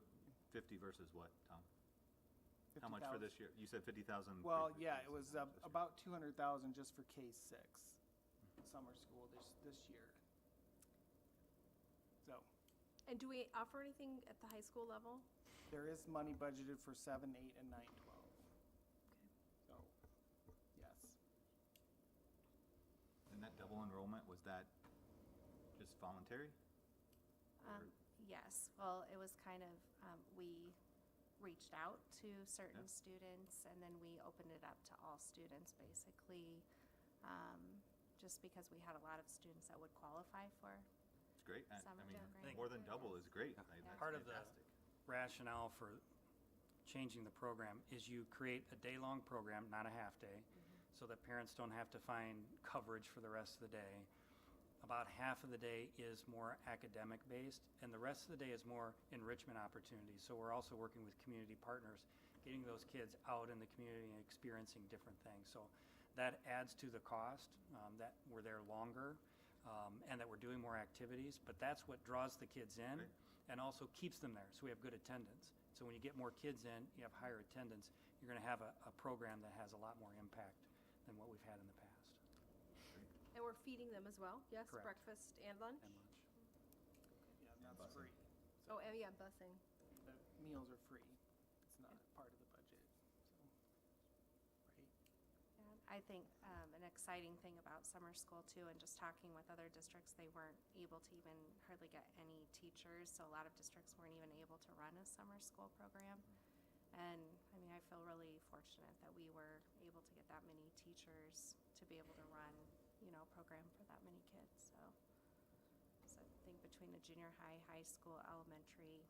S3: 50 versus what, Tom? How much for
S8: 50,000.
S3: this year? You said 50,000?
S8: Well,
S3: for
S8: yeah, it
S3: K-6
S8: was
S3: this year.
S8: about 200,000 just for K-6 summer school this year. So,
S1: and do we offer anything at the high school level?
S8: there is money budgeted for 7, 8, and 9, 12. So, yes.
S3: And that double enrollment, was that just voluntary?
S9: Yes, well, it was kind of, we reached out to certain
S3: Yeah.
S9: students, and then we opened it up to all students, basically, just because we had a lot of students that would qualify for.
S3: It's great. I
S9: Summer
S3: mean,
S9: program.
S3: more than double is great. That's
S4: Part of the
S3: fantastic.
S4: rationale for changing the program is you create a day-long program, not a half-day, so that parents don't have to find coverage for the rest of the day. About half of the day is more academic-based, and the rest of the day is more enrichment opportunities. So we're also working with community partners, getting those kids out in the community and experiencing different things. So that adds to the cost, that we're there longer, and that we're doing more activities, but that's what draws the kids in
S3: Right.
S4: and also keeps them there, so we have good attendance. So when you get more kids in, you have higher attendance, you're going to have a program that has a lot more impact than what we've had in the past.
S1: And we're feeding them as well, yes?
S4: Correct.
S1: Breakfast and lunch?
S4: And lunch.
S8: Yeah, and that's
S3: Busing.
S8: free.
S1: Oh, and yeah, busing.
S8: The meals are free. It's not part of the budget, so, right?
S9: And I think an exciting thing about summer school too, and just talking with other districts, they weren't able to even hardly get any teachers, so a lot of districts weren't even able to run a summer school program. And I mean, I feel really fortunate that we were able to get that many teachers to be able to run, a program for that many kids, so. So I think between the junior high, high school, elementary,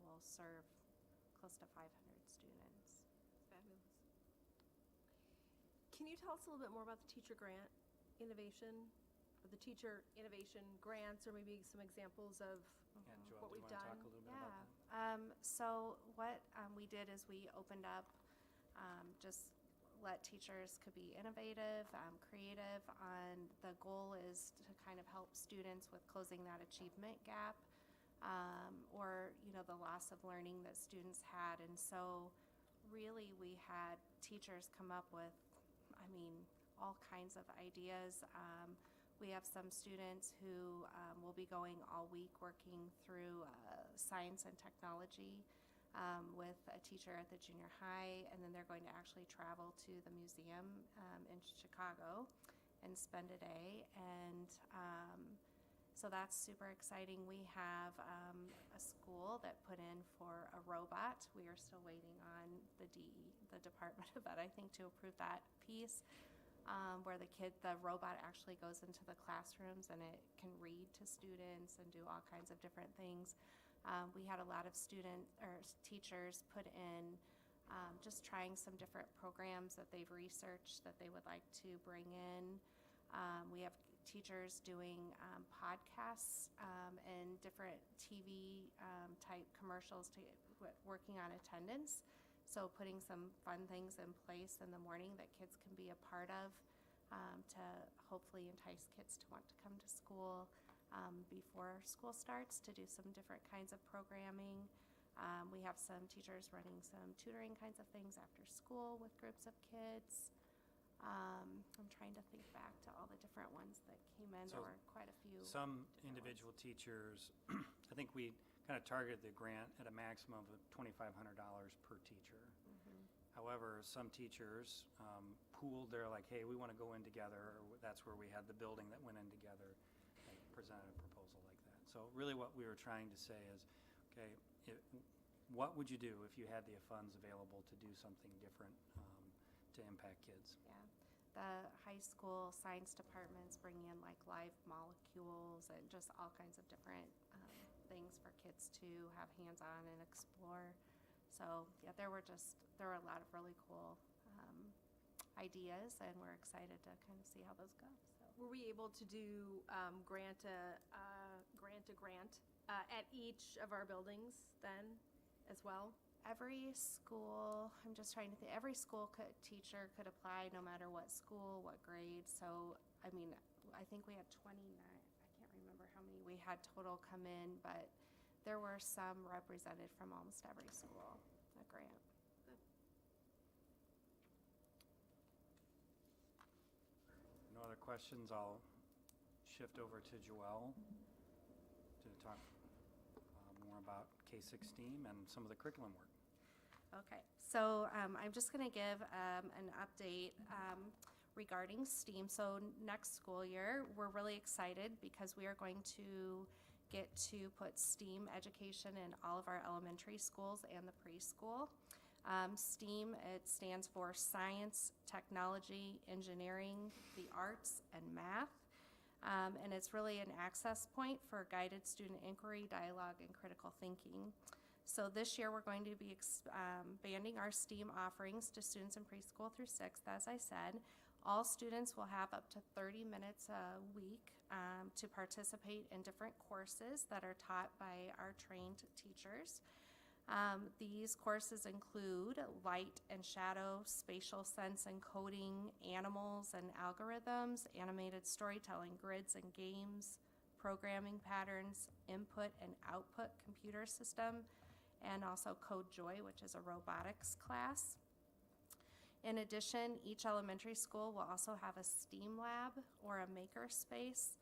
S9: we'll serve close to 500 students.
S1: Fabulous. Can you tell us a little bit more about the teacher grant innovation, or the teacher innovation grants, or maybe some examples of
S4: Yeah, Joelle,
S1: what
S4: do you
S1: we've
S4: want to
S1: done?
S4: talk a little bit
S9: Yeah.
S4: about that?
S9: So what we did is we opened up, just let teachers could be innovative, creative, and the goal is to kind of help students with closing that achievement gap, or, the loss of learning that students had. And so really we had teachers come up with, all kinds of ideas. We have some students who will be going all week working through science and technology with a teacher at the junior high, and then they're going to actually travel to the museum in Chicago and spend a day. And so that's super exciting. We have a school that put in for a robot. We are still waiting on the Department of Ed, I think, to approve that piece, where the robot actually goes into the classrooms and it can read to students and do all kinds of different things. We had a lot of teachers put in just trying some different programs that they've researched that they would like to bring in. We have teachers doing podcasts and different TV type commercials working on attendance. So putting some fun things in place in the morning that kids can be a part of to hopefully entice kids to want to come to school before school starts, to do some different kinds of programming. We have some teachers running some tutoring kinds of things after school with groups of kids. I'm trying to think back to all the different ones that came in. There
S4: So
S9: were quite a few.
S4: Some
S9: different
S4: individual teachers, I think we kind of targeted the grant at a maximum of $2,500 per teacher. However, some teachers pooled, they're like, hey, we want to go in together, or that's where we had the building that went in together and presented a proposal like that. So really what we were trying to say is, okay, what would you do if you had the funds available to do something different to impact kids?
S9: Yeah. The high school science departments bring in like live molecules and just all kinds of different things for kids to have hands-on and explore. So yeah, there were a lot of really cool ideas, and we're excited to kind of see how those go. So.
S1: Were we able to do grant at each of our buildings then as well?
S9: Every school, I'm just trying to think, every teacher could apply no matter what school, what grade. So, I mean, I think we had 29, I can't remember how many we had total come in, but there were some represented from almost every school, a grant.
S4: No other questions? I'll shift over to Joelle to talk more about K-16 and some of the curriculum work.
S9: Okay, so I'm just going to give an update regarding STEAM. So next school year, we're really excited because we are going to get to put STEAM education in all of our elementary schools and the preschool. STEAM, it stands for Science, Technology, Engineering, the Arts, and Math. And it's really an access point for guided student inquiry, dialogue, and critical thinking. So this year we're going to be expanding our STEAM offerings to students in preschool through 6th, as I said. All students will have up to 30 minutes a week to participate in different courses that are taught by our trained teachers. These courses include light and shadow, spatial sense and coding, animals and algorithms, animated storytelling, grids and games, programming patterns, input and output computer system, and also Code Joy, which is a robotics class. In addition, each elementary school will also have a STEAM lab or a makerspace.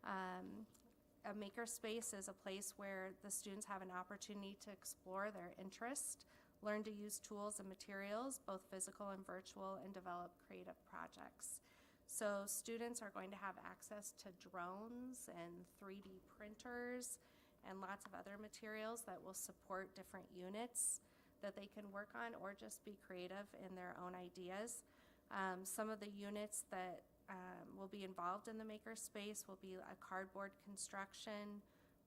S9: A makerspace is a place where the students have an opportunity to explore their interest, learn to use tools and materials, both physical and virtual, and develop creative projects. So students are going to have access to drones and 3D printers and lots of other materials that will support different units that they can work on, or just be creative in their own ideas. Some of the units that will be involved in the makerspace will be a cardboard construction,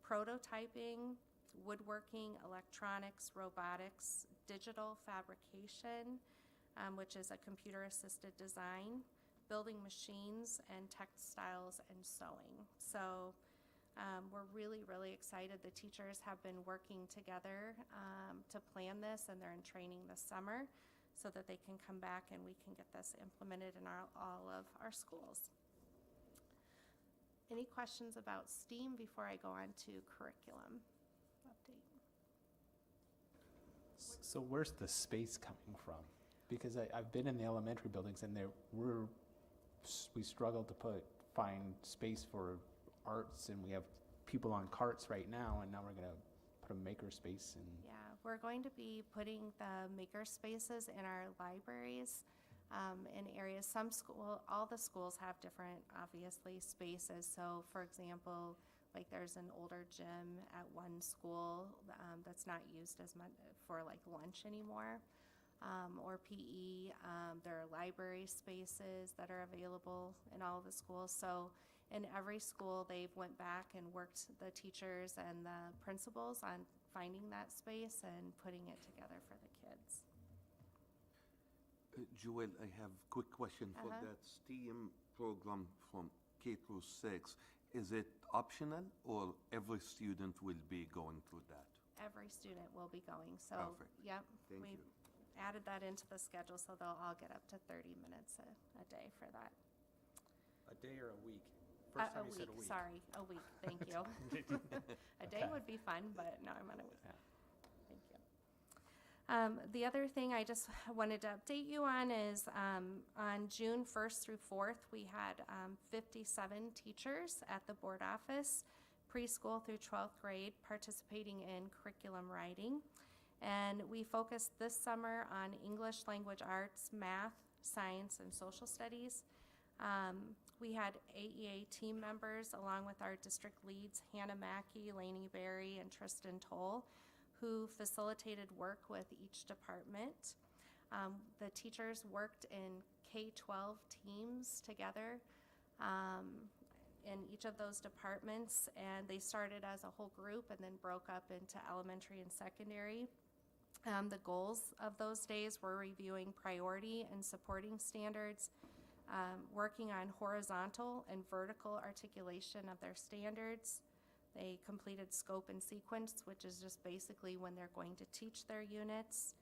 S9: prototyping, woodworking, electronics, robotics, digital fabrication, which is a computer-assisted design, building machines, and textiles and sewing. So we're really, really excited. The teachers have been working together to plan this, and they're in training this summer so that they can come back and we can get this implemented in all of our schools. Any questions about STEAM before I go on to curriculum update?
S5: So where's the space coming from? Because I've been in the elementary buildings, and we struggle to find space for arts, and we have people on carts right now, and now we're going to put a maker space in.
S9: Yeah, we're going to be putting the maker spaces in our libraries, in areas. All the schools have different, obviously, spaces. So, for example, like there's an older gym at one school that's not used as much for like lunch anymore, or PE. There are library spaces that are available in all of the schools. So in every school, they've went back and worked, the teachers and the principals, on finding that space and putting it together for the kids.
S6: Joel, I have a quick question for
S9: Uh-huh.
S6: that STEAM program from K through 6. Is it optional or every student will be going through that?
S9: Every student will be going. So,
S6: Perfect.
S9: yep,
S6: Thank
S9: we
S6: you.
S9: added that into the schedule, so they'll all get up to 30 minutes a day for that.
S5: A day or a week? First time you said a week.
S9: Sorry, a week, thank you. A day would be fun, but no, I'm on a week.
S5: Yeah.
S9: Thank you. The other thing I just wanted to update you on is on June 1st through 4th, we had 57 teachers at the board office, preschool through 12th grade, participating in curriculum writing. And we focused this summer on English language arts, math, science, and social studies. We had AEA team members along with our district leads, Hannah Mackey, Lainey Berry, and Tristan Toll, who facilitated work with each department. The teachers worked in K-12 teams together in each of those departments, and they started as a whole group and then broke up into elementary and secondary. The goals of those days were reviewing priority and supporting standards, working on horizontal and vertical articulation of their standards. They completed scope and sequence, which is just basically when they're going to teach their units.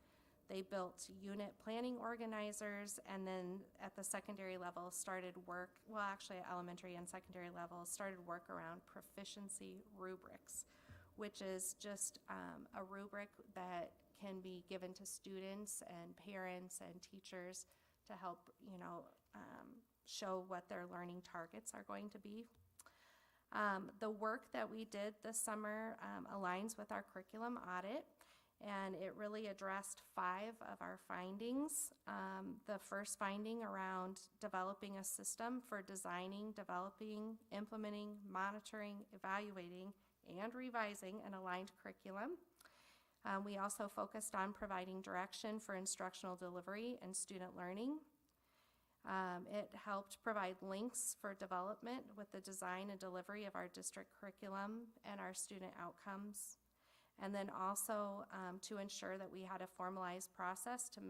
S9: They built unit planning organizers, and then at the secondary level started work, well, actually at elementary and secondary level, started work around proficiency rubrics, which is just a rubric that can be given to students and parents and teachers to help, show what their learning targets are going to be. The work that we did this summer aligns with our curriculum audit, and it really addressed 5 of our findings. The first finding around developing a system for designing, developing, implementing, monitoring, evaluating, and revising an aligned curriculum. We also focused on providing direction for instructional delivery and student learning. It helped provide links for development with the design and delivery of our district curriculum and our student outcomes. And then also to ensure that we had a formalized process to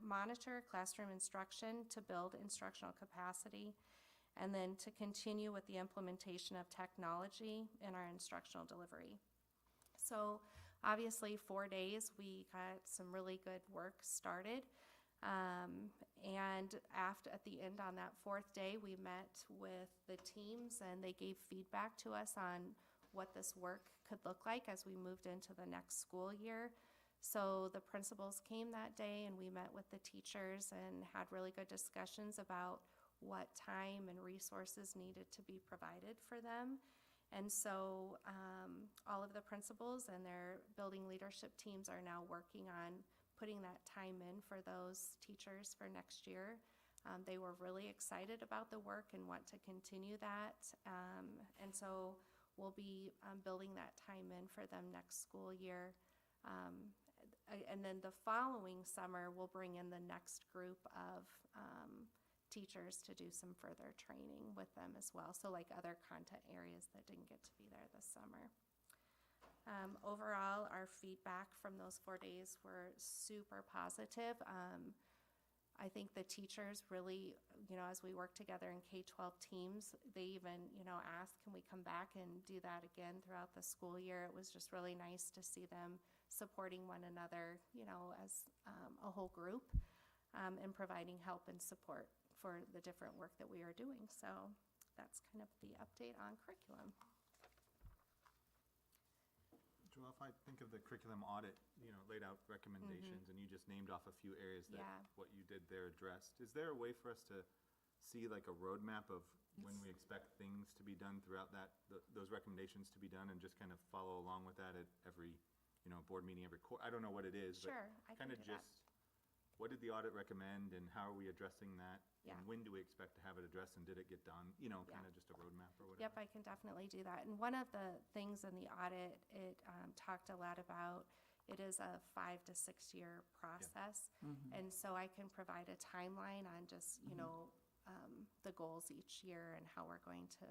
S9: monitor classroom instruction, to build instructional capacity, and then to continue with the implementation of technology in our instructional delivery. So obviously 4 days, we got some really good work started. And at the end on that 4th day, we met with the teams, and they gave feedback to us on what this work could look like as we moved into the next school year. So the principals came that day, and we met with the teachers and had really good discussions about what time and resources needed to be provided for them. And so all of the principals and their building leadership teams are now working on putting that time in for those teachers for next year. They were really excited about the work and want to continue that. And so we'll be building that time in for them next school year. And then the following summer, we'll bring in the next group of teachers to do some further training with them as well. So like other content areas that didn't get to be there this summer. Overall, our feedback from those 4 days were super positive. I think the teachers really, as we work together in K-12 teams, they even, asked, can we come back and do that again throughout the school year? It was just really nice to see them supporting one another, as a whole group, and providing help and support for the different work that we are doing. So that's kind of the update on curriculum.
S3: Joel, if I think of the curriculum audit, laid out recommendations, and you just named off a few areas that
S9: Yeah.
S3: what you did there addressed. Is there a way for us to see like a roadmap of when we expect things to be done throughout those recommendations to be done, and just kind of follow along with that at every you know, a board meeting every I don't know what it is, but
S9: Sure, I can
S3: kind of
S9: do that.
S3: just, what did the audit recommend and how are we addressing that?
S9: Yeah.
S3: And when do we expect to have it addressed and did it get done? You know,
S9: Yeah.
S3: kind of just a roadmap or whatever.
S9: Yep, I can definitely do that. And one of the things in the audit, it talked a lot about, it is a 5 to 6 year process. And so I can provide a timeline on just, you know, the goals each year and how we're going to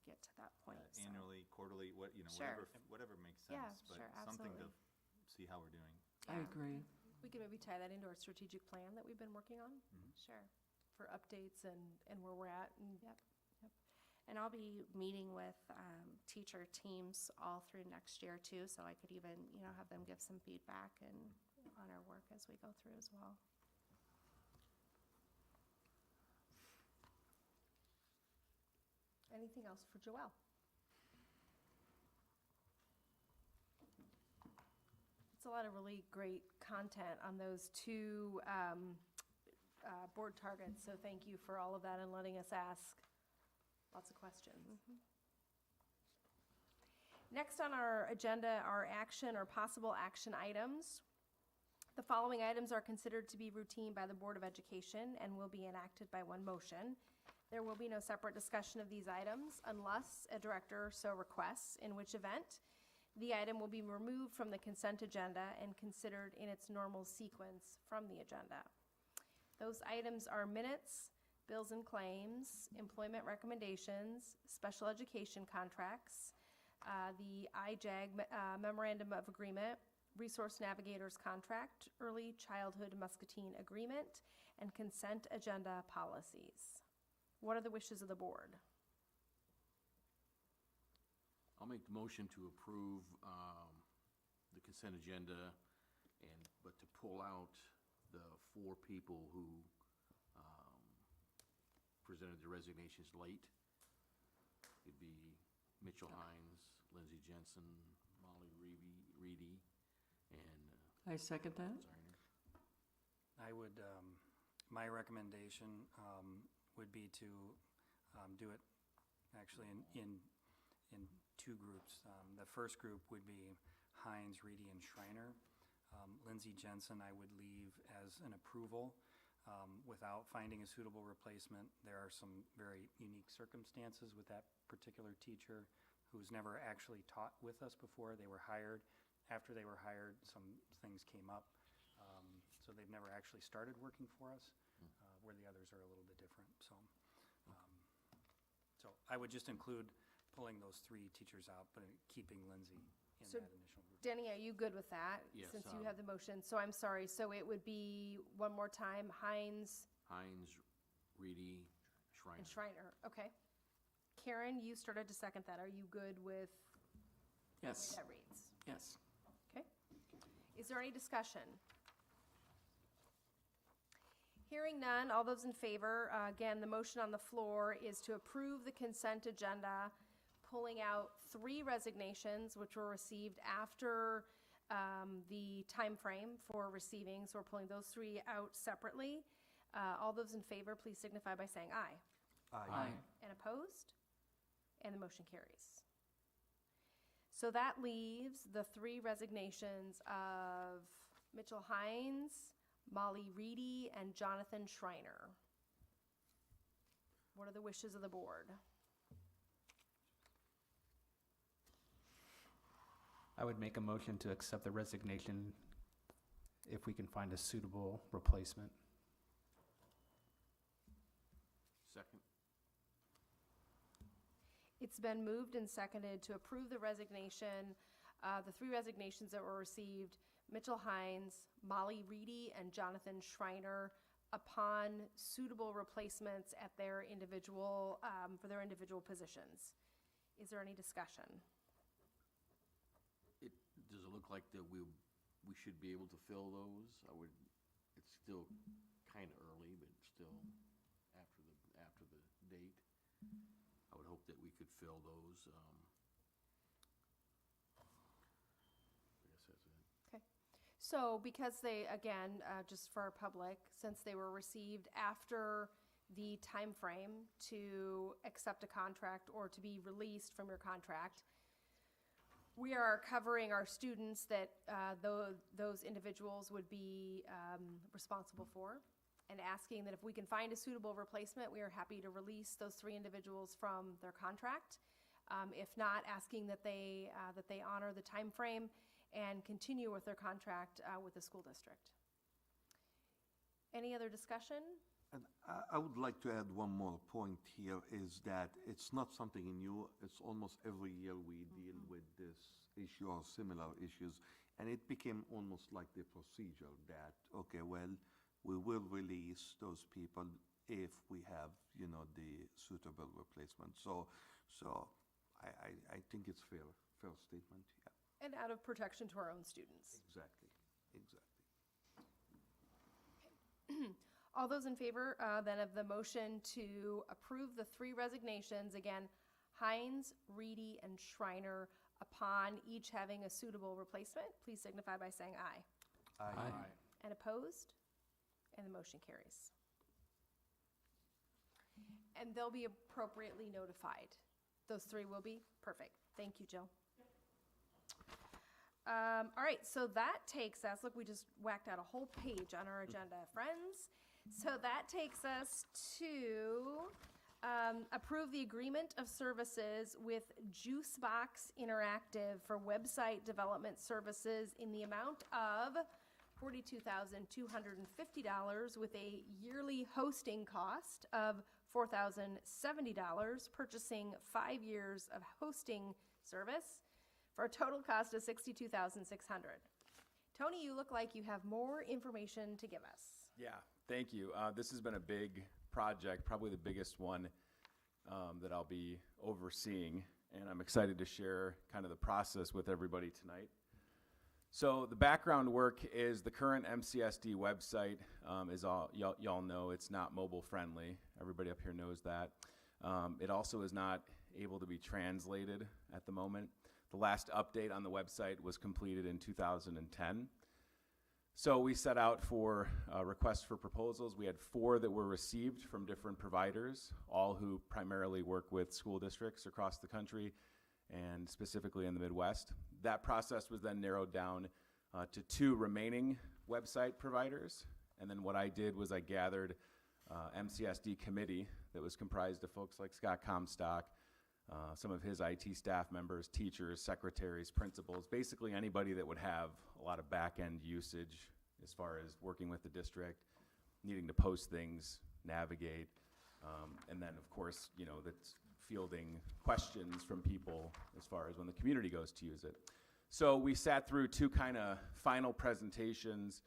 S9: get to that point. so.
S3: Annually, quarterly, what, you know,
S9: Sure.
S3: whatever makes
S9: Yeah,
S3: sense. But
S9: sure,
S3: something to
S9: absolutely.
S3: see how we're doing.
S2: I
S9: Yeah,
S2: agree.
S1: We can maybe tie that into our strategic plan that we've been working on
S9: Sure.
S1: for updates and where we're at. And
S9: Yep. And I'll be meeting with teacher teams all through next year too, so I could even, you know, have them give some feedback and on our work as we go through as well.
S1: anything else for Joelle? It's a lot of really great content on those two board targets, so thank you for all of that and letting us ask lots of questions. Next on our agenda are action or possible action items. The following items are considered to be routine by the Board of Education and will be enacted by one motion. There will be no separate discussion of these items unless a director so requests, in which event the item will be removed from the consent agenda and considered in its normal sequence from the agenda. Those items are minutes, bills and claims, employment recommendations, special education contracts, the IJAG Memorandum of Agreement, Resource Navigators Contract, Early Childhood Muscatine Agreement, and consent agenda policies. What are the wishes of the board?
S10: I'll make the motion to approve the consent agenda, but to pull out the 4 people who presented their resignations late. It'd be Mitchell Hines, Lindsay Jensen, Molly Reedy, and
S2: I second that.
S10: Zarner.
S4: I would, my recommendation would be to do it actually in 2 groups. The first group would be Hines, Reedy, and Schreiner. Lindsay Jensen I would leave as an approval without finding a suitable replacement. There are some very unique circumstances with that particular teacher who's never actually taught with us before. They were hired. After they were hired, some things came up. So they've never actually started working for us, where the others are a little bit different. So I would just include pulling those 3 teachers out, but keeping Lindsay in
S1: So
S4: that initial group.
S1: Denny, are you good with that?
S10: Yes,
S1: Since you have the motion. So I'm sorry, so it would be, one more time, Hines
S10: Hines, Reedy, Schreiner.
S1: and Schreiner. Okay. Karen, you started to second that. Are you good with the way
S2: Yes,
S1: that reads?
S2: yes.
S1: Okay. Is there any discussion? Hearing none, all those in favor, again, the motion on the floor is to approve the consent agenda, pulling out 3 resignations which were received after the time frame for receiving, so we're pulling those 3 out separately. All those in favor, please signify by saying aye.
S2: Aye.
S1: And opposed? And the motion carries. So that leaves the 3 resignations of Mitchell Hines, Molly Reedy, and Jonathan Schreiner. What are the wishes of the board?
S5: I would make a motion to accept the resignation if we can find a suitable replacement.
S10: Second.
S1: It's been moved and seconded to approve the resignation, the 3 resignations that were received, Mitchell Hines, Molly Reedy, and Jonathan Schreiner, upon suitable replacements at their individual, for their individual positions. Is there any discussion?
S10: Does it look like that we should be able to fill those? It's still kind of early, but still after the date. I would hope that we could fill those. I guess that's it.
S1: Okay. So because they, again, just for our public, since they were received after the time frame to accept a contract or to be released from your contract, We are covering our students that those individuals would be responsible for, and asking that if we can find a suitable replacement, we are happy to release those 3 individuals from their contract. If not, asking that they honor the time frame and continue with their contract with the school district. Any other discussion?
S6: And I would like to add one more point here, is that it's not something new. It's almost every year we deal with this issue or similar issues. And it became almost like the procedure that, okay, well, we will release those people if we have, you know, the suitable replacement. So I think it's fair statement, yeah.
S1: And out of protection to our own students.
S6: Exactly.
S1: All those in favor then of the motion to approve the 3 resignations, again, Hines, Reedy, and Schreiner, upon each having a suitable replacement, please signify by saying aye.
S5: Aye.
S1: And opposed? And the motion carries. And they'll be appropriately notified. Those 3 will be? Perfect. Thank you, Jill. All right, so that takes us, look, we just whacked out a whole page on our agenda, friends. So that takes us to approve the agreement of services with Juicebox Interactive for website development services in the amount of $42,250 with a yearly hosting cost of $4,070, purchasing 5 years of hosting service for a total cost of $62,600. Tony, you look like you have more information to give us.
S11: Yeah, thank you. This has been a big project, probably the biggest one that I'll be overseeing, and I'm excited to share kind of the process with everybody tonight. So the background work is the current MCSD website is y'all know it's not mobile friendly. Everybody up here knows that. It also is not able to be translated at the moment. The last update on the website was completed in 2010. So we set out for requests for proposals. We had 4 that were received from different providers, all who primarily work with school districts across the country and specifically in the Midwest. That process was then narrowed down to 2 remaining website providers. And then what I did was I gathered MCSD committee that was comprised of folks like Scott Comstock, some of his IT staff members, teachers, secretaries, principals, basically anybody that would have a lot of back-end usage as far as working with the district, needing to post things, navigate, and then of course, you know, that's fielding questions from people as far as when the community goes to use it. So we sat through 2 kind of final presentations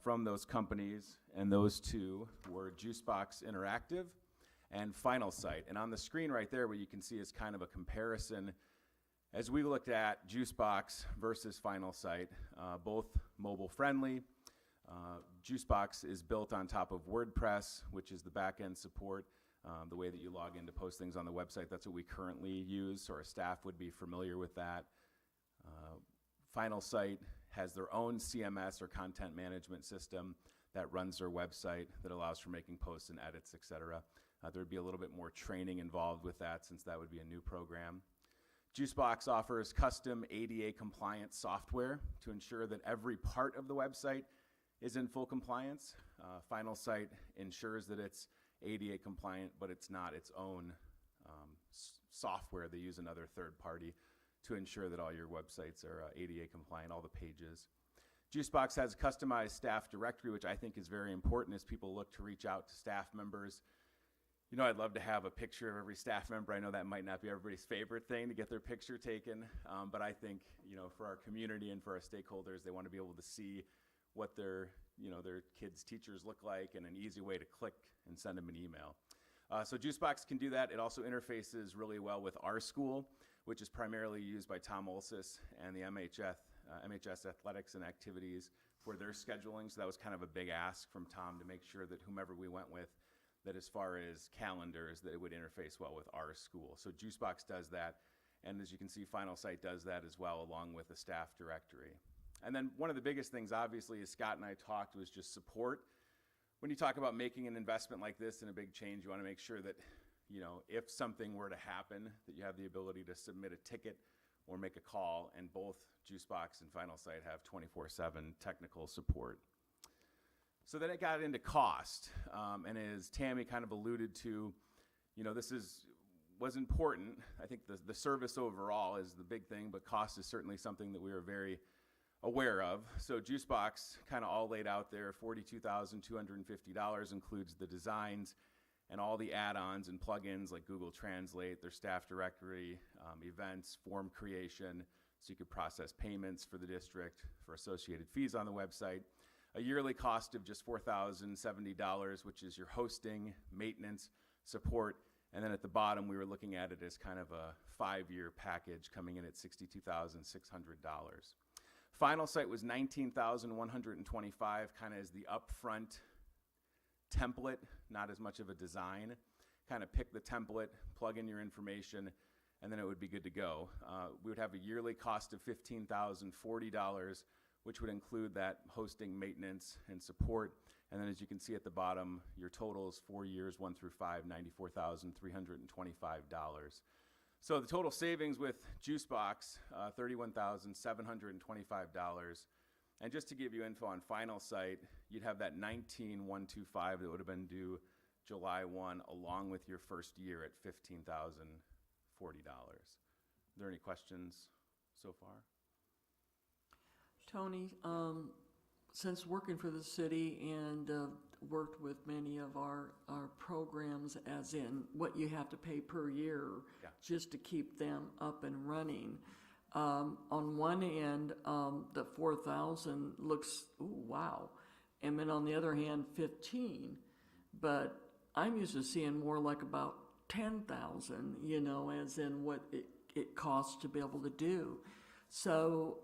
S11: from those companies, and those 2 were Juicebox Interactive and Final Site. And on the screen right there, what you can see is kind of a comparison as we looked at Juicebox versus Final Site, both mobile friendly. Juicebox is built on top of WordPress, which is the back-end support, the way that you log in to post things on the website. That's what we currently use, so our staff would be familiar with that. Final Site has their own CMS or content management system that runs their website that allows for making posts and edits, etc. There would be a little bit more training involved with that since that would be a new program. Juicebox offers custom ADA compliant software to ensure that every part of the website is in full compliance. Final Site ensures that it's ADA compliant, but it's not its own software. They use another third party to ensure that all your websites are ADA compliant, all the pages. Juicebox has a customized staff directory, which I think is very important as people look to reach out to staff members. You know, I'd love to have a picture of every staff member. I know that might not be everybody's favorite thing to get their picture taken, but I think, you know, for our community and for our stakeholders, they want to be able to see what their kids' teachers look like and an easy way to click and send them an email. So Juicebox can do that. It also interfaces really well with our school, which is primarily used by Tom Olsis and the MHS athletics and activities for their scheduling. So that was kind of a big ask from Tom to make sure that whomever we went with, that as far as calendars, that it would interface well with our school. So Juicebox does that, and as you can see, Final Site does that as well, along with the staff directory. And then one of the biggest things, obviously, as Scott and I talked, was just support. When you talk about making an investment like this and a big change, you want to make sure that, you know, if something were to happen, that you have the ability to submit a ticket or make a call, and both Juicebox and Final Site have 24/7 technical support. So then it got into cost, and as Tammy kind of alluded to, this was important. I think the service overall is the big thing, but cost is certainly something that we were very aware of. So Juicebox kind of all laid out there, $42,250 includes the designs and all the add-ons and plugins like Google Translate, their staff directory, events, form creation, so you could process payments for the district for associated fees on the website. A yearly cost of just $4,070, which is your hosting, maintenance, support, and then at the bottom, we were looking at it as kind of a 5-year package coming in at $62,600. Final Site was $19,125, kind of as the upfront template, not as much of a design. Kind of pick the template, plug in your information, and then it would be good to go. We would have a yearly cost of $15,040, which would include that hosting, maintenance, and support. And then as you can see at the bottom, your total is 4 years, 1 through 5, $94,325. So the total savings with Juicebox, $31,725. And just to give you info on Final Site, you'd have that $19,125 that would have been due July 1, along with your first year at $15,040. Are there any questions so far?
S2: Tony, since working for the city and worked with many of our programs, as in what you have to pay per year
S11: Yeah.
S2: just to keep them up and running. On one end, the 4,000 looks, ooh, wow. And then on the other hand, 15. But I'm used to seeing more like about 10,000, as in what it costs to be able to do. So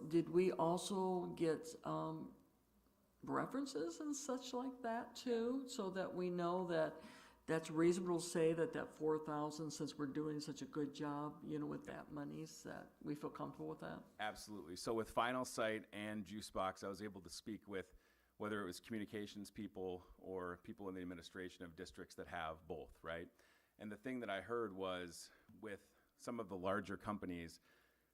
S2: did we also get references and such like that too, so that we know that that's reasonable to say that 4,000, since we're doing such a good job, with that money, that we feel comfortable with that?
S11: Absolutely. So with Final Site and Juicebox, I was able to speak with whether it was communications people or people in the administration of districts that have both, right? And the thing that I heard was with some of the larger companies,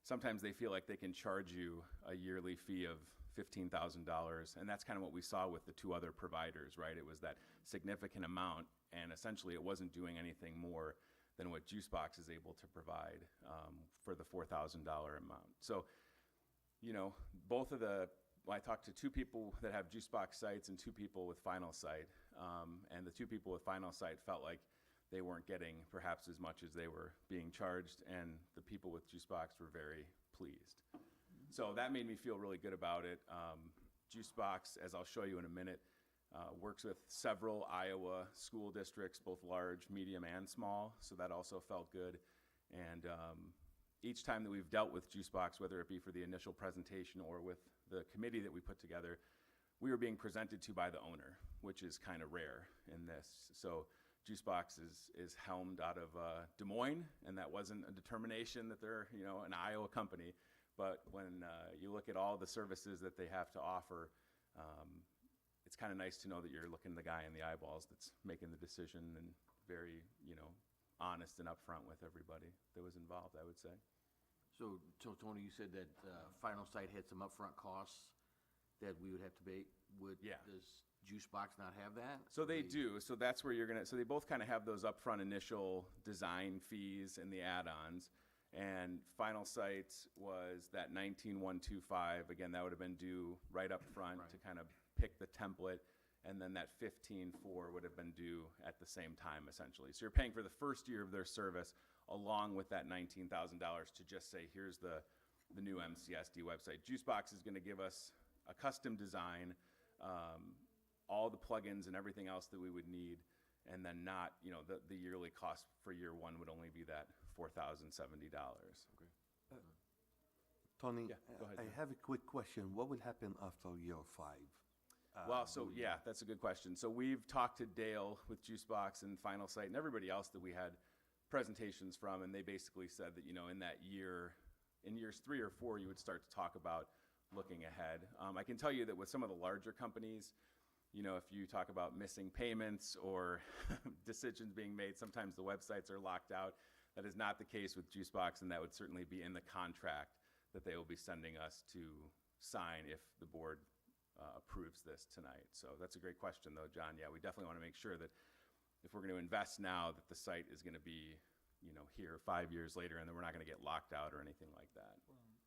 S11: sometimes they feel like they can charge you a yearly fee of $15,000, and that's kind of what we saw with the two other providers, right? It was that significant amount, and essentially it wasn't doing anything more than what Juicebox is able to provide for the $4,000 amount. So, both of I talked to 2 people that have Juicebox sites and 2 people with Final Site, and the 2 people with Final Site felt like they weren't getting perhaps as much as they were being charged, and the people with Juicebox were very pleased. So that made me feel really good about it. Juicebox, as I'll show you in a minute, works with several Iowa school districts, both large, medium, and small, so that also felt good. And each time that we've dealt with Juicebox, whether it be for the initial presentation or with the committee that we put together, we were being presented to by the owner, which is kind of rare in this. So Juicebox is helmed out of Des Moines, and that wasn't a determination that they're an Iowa company. But when you look at all the services that they have to offer, it's kind of nice to know that you're looking the guy in the eyeballs that's making the decision, and very honest and upfront with everybody that was involved, I would say.
S10: So Tony, you said that Final Site had some upfront costs that we would have to pay.
S11: Yeah.
S10: Does Juicebox not have that?
S11: So they do. So that's where so they both kind of have those upfront initial design fees and the add-ons. And Final Site was that $19,125. Again, that would have been due right up front to kind of pick the template. And then that $15,400 would have been due at the same time, essentially. So you're paying for the first year of their service along with that $19,000 to just say, here's the new MCSD website. Juicebox is going to give us a custom design, all the plugins and everything else that we would need, and then not, the yearly cost for year 1 would only be that $4,070. Okay.
S6: Tony,
S11: Yeah, go ahead,
S6: I
S11: John.
S6: have a quick question. What will happen after year 5?
S11: Well, so yeah, that's a good question. So we've talked to Dale with Juicebox and Final Site and everybody else that we had presentations from, and they basically said that, in that year, in years 3 or 4, you would start to talk about looking ahead. I can tell you that with some of the larger companies, if you talk about missing payments or decisions being made, sometimes the websites are locked out. That is not the case with Juicebox, and that would certainly be in the contract that they will be sending us to sign if the board approves this tonight. So that's a great question, though, John. Yeah, we definitely want to make sure that if we're going to invest now, that the site is going to be, here 5 years later, and then we're not going to get locked out or anything like that.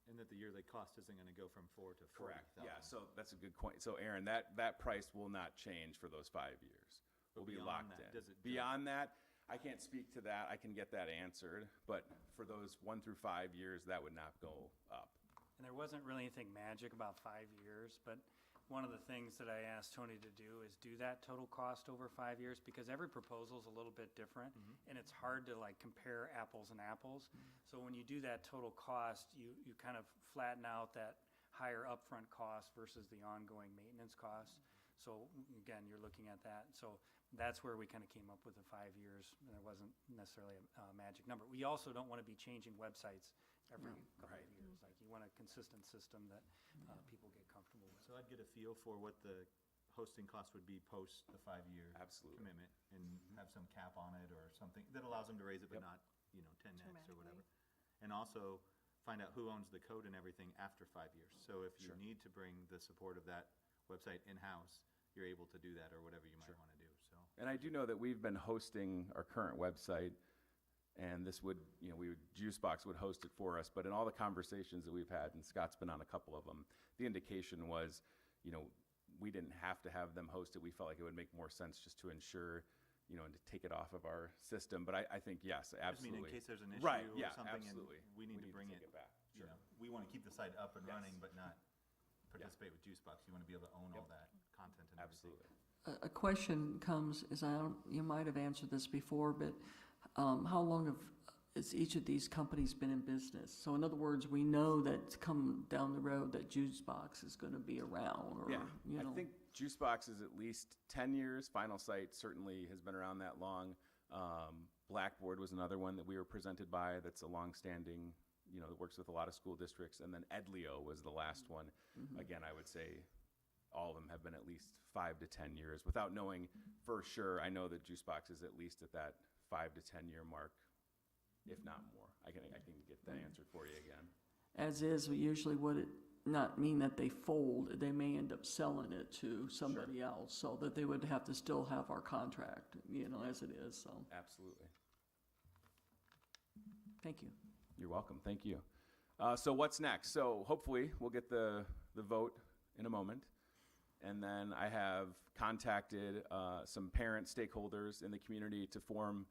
S3: And that the yearly cost isn't going to go from 4 to 40,000.
S11: Correct. Yeah, so that's a good point. So Aaron, that price will not change for those 5 years. We'll be
S3: beyond
S11: locked
S3: that,
S11: in.
S3: does it
S11: Beyond that, I can't speak to that. I can get that answered, but for those 1 through 5 years, that would not go up.
S4: And there wasn't really anything magic about 5 years, but one of the things that I asked Tony to do is do that total cost over 5 years, because every proposal is a little bit different, and it's hard to like compare apples and apples. So when you do that total cost, you kind of flatten out that higher upfront cost versus the ongoing maintenance cost. So again, you're looking at that. So that's where we kind of came up with the 5 years. And there wasn't necessarily a magic number. We also don't want to be changing websites every couple of years. Like, you want a consistent system that people get comfortable with.
S3: So I'd get a feel for what the hosting cost would be post the 5-year
S11: Absolutely.
S3: commitment, and have some cap on it or something that allows them to raise it, but not, 10x or whatever. And also find out who owns the code and everything after 5 years. So if you
S11: Sure.
S3: need to bring the support of that website in-house, you're able to do that, or whatever you might want to do, so.
S11: And I do know that we've been hosting our current website, and this would, Juicebox would host it for us, but in all the conversations that we've had, and Scott's been on a couple of them, the indication was, we didn't have to have them host it. We felt like it would make more sense just to ensure, and to take it off of our system. But I think, yes, absolutely.
S3: I mean, in case there's an issue
S11: Right,
S3: or
S11: yeah,
S3: something,
S11: absolutely.
S3: and we need to bring it,
S11: take it back.
S3: you know, we want to keep the site up and
S11: Yes.
S3: running, but not participate with Juicebox. You want to be able to own all that content and everything.
S11: Absolutely.
S2: A question comes, you might have answered this before, but how long has each of these companies been in business? So in other words, we know that come down the road that Juicebox is going to be around, or,
S11: Yeah, I think Juicebox is at least 10 years. Final Site certainly has been around that long. Blackboard was another one that we were presented by that's a longstanding, that works with a lot of school districts. And then Edleo was the last one. Again, I would say all of them have been at least 5 to 10 years. Without knowing for sure, I know that Juicebox is at least at that 5 to 10 year mark, if not more. I can get that answered for you again.
S2: as is, usually would it not mean that they fold, they may end up selling it to somebody else, so that they would have to still have our contract, as it is, so,
S11: Absolutely.
S2: thank you.
S11: You're welcome. Thank you. So what's next? So hopefully we'll get the vote in a moment. And then I have contacted some parent stakeholders in the community to form,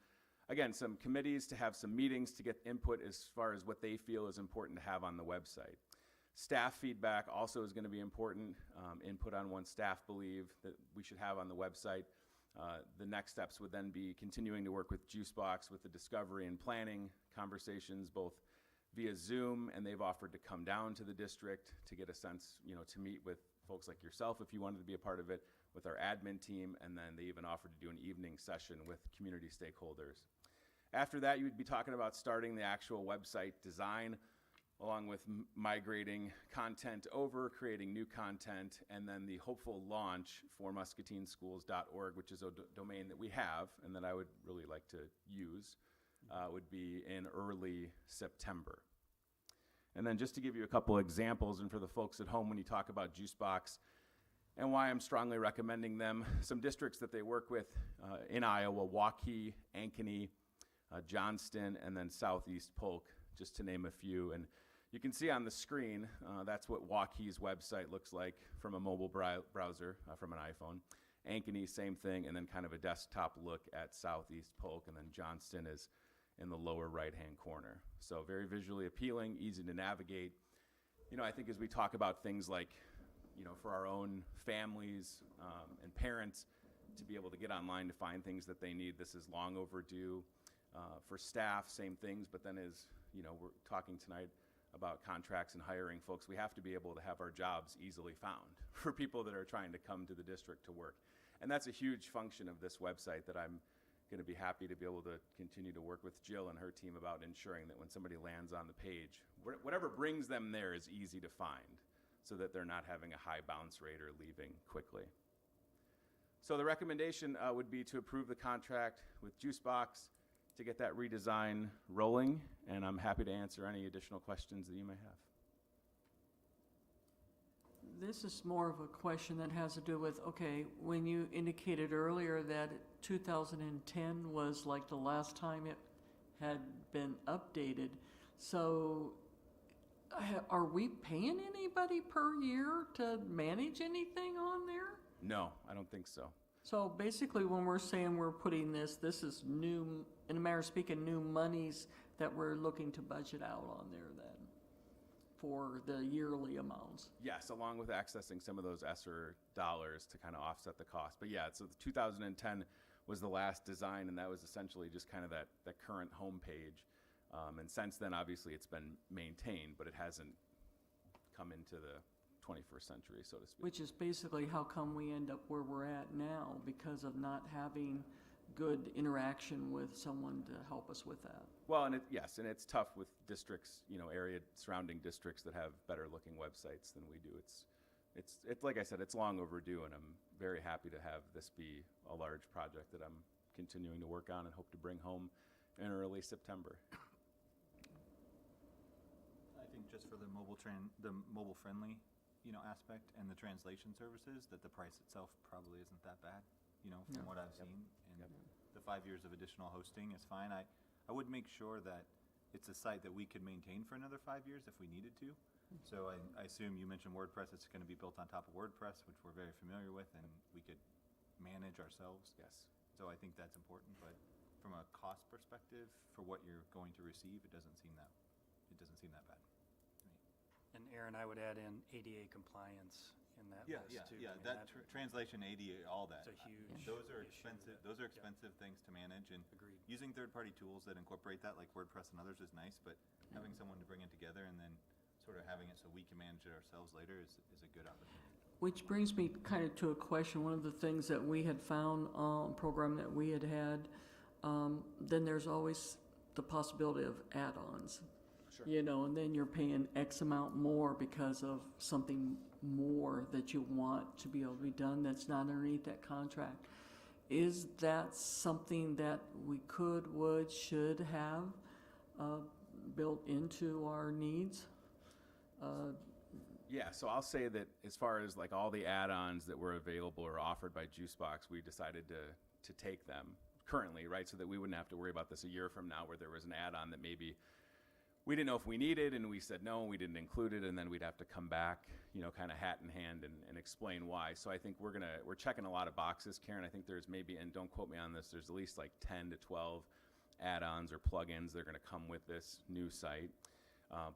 S11: again, some committees to have some meetings to get input as far as what they feel is important to have on the website. Staff feedback also is going to be important, input on what staff believe that we should have on the website. The next steps would then be continuing to work with Juicebox with the discovery and planning conversations, both via Zoom, and they've offered to come down to the district to get a sense, to meet with folks like yourself if you wanted to be a part of it, with our admin team, and then they even offered to do an evening session with community stakeholders. After that, you would be talking about starting the actual website design, along with migrating content over, creating new content, and then the hopeful launch for muscatineschools.org, which is a domain that we have and that I would really like to use, would be in early September. And then just to give you a couple examples, and for the folks at home, when you talk about Juicebox and why I'm strongly recommending them, some districts that they work with in Iowa: Waukee, Ankeny, Johnston, and then Southeast Polk, just to name a few. And you can see on the screen, that's what Waukee's website looks like from a mobile browser, from an iPhone. Ankeny, same thing, and then kind of a desktop look at Southeast Polk, and then Johnston is in the lower right-hand corner. So very visually appealing, easy to navigate. I think as we talk about things like, for our own families and parents to be able to get online to find things that they need, this is long overdue. For staff, same things, but then as, we're talking tonight about contracts and hiring folks, we have to be able to have our jobs easily found for people that are trying to come to the district to work. And that's a huge function of this website that I'm going to be happy to be able to continue to work with Jill and her team about ensuring that when somebody lands on the page, whatever brings them there is easy to find, so that they're not having a high bounce rate or leaving quickly. So the recommendation would be to approve the contract with Juicebox to get that redesign rolling, and I'm happy to answer any additional questions that you may have.
S2: This is more of a question that has to do with, okay, when you indicated earlier that 2010 was like the last time it had been updated, so are we paying anybody per year to manage anything on there?
S11: No, I don't think so.
S2: So basically, when we're saying we're putting this is new, in a manner of speaking, new monies that we're looking to budget out on there then for the yearly amounts.
S11: Yes, along with accessing some of those ESSER dollars to kind of offset the cost. But yeah, so the 2010 was the last design, and that was essentially just kind of that current homepage. And since then, obviously, it's been maintained, but it hasn't come into the 21st century, so to speak.
S2: Which is basically how come we end up where we're at now, because of not having good interaction with someone to help us with that.
S11: Well, and yes, and it's tough with districts, area surrounding districts that have better looking websites than we do. It's like I said, it's long overdue, and I'm very happy to have this be a large project that I'm continuing to work on and hope to bring home in early September.
S3: I think just for the mobile friendly, aspect and the translation services, that the price itself probably isn't that bad, from what I've seen. And the 5 years of additional hosting is fine. I would make sure that it's a site that we could maintain for another 5 years if we needed to. So I assume you mentioned WordPress. It's going to be built on top of WordPress, which we're very familiar with, and we could manage ourselves.
S11: Yes.
S3: So I think that's important. But from a cost perspective, for what you're going to receive, it doesn't seem that bad.
S4: And Aaron, I would add in ADA compliance in that list too. I mean,
S3: That translation, ADA, all that.
S4: It's a huge
S3: Those are
S4: issue
S3: expensive.
S4: that-
S3: Those are
S4: Yep.
S3: expensive things to manage, and
S4: Agreed.
S3: using third-party tools that incorporate that, like WordPress and others, is nice. But having someone to bring it together and then sort of having it so we can manage it ourselves later is a good opportunity.
S2: Which brings me kind of to a question. One of the things that we had found on a program that we had, then there's always the possibility of add-ons.
S11: Sure.
S2: And then you're paying X amount more because of something more that you want to be able to be done that's not underneath that contract. Is that something that we should have built into our needs?
S11: Yeah, so I'll say that as far as like all the add-ons that were available or offered by Juicebox, we decided to take them currently, right? So that we wouldn't have to worry about this a year from now where there was an add-on that maybe we didn't know if we needed and we said no, and we didn't include it, and then we'd have to come back, kind of hat in hand and explain why. So I think we're checking a lot of boxes, Karen. I think there's maybe, and don't quote me on this, there's at least like 10 to 12 add-ons or plugins that are going to come with this new site.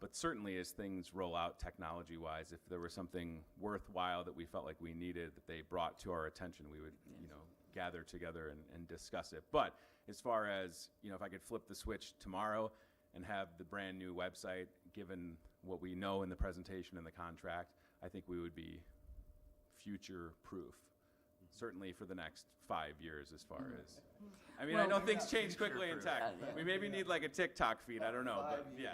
S11: But certainly as things roll out technology-wise, if there was something worthwhile that we felt like we needed that they brought to our attention, we would, gather together and discuss it. But as far as, if I could flip the switch tomorrow and have the brand new website, given what we know in the presentation and the contract, I think we would be future-proof, certainly for the next 5 years as far as, I mean, I know things change quickly in tech. We maybe need like a TikTok feed, I don't know, but yeah.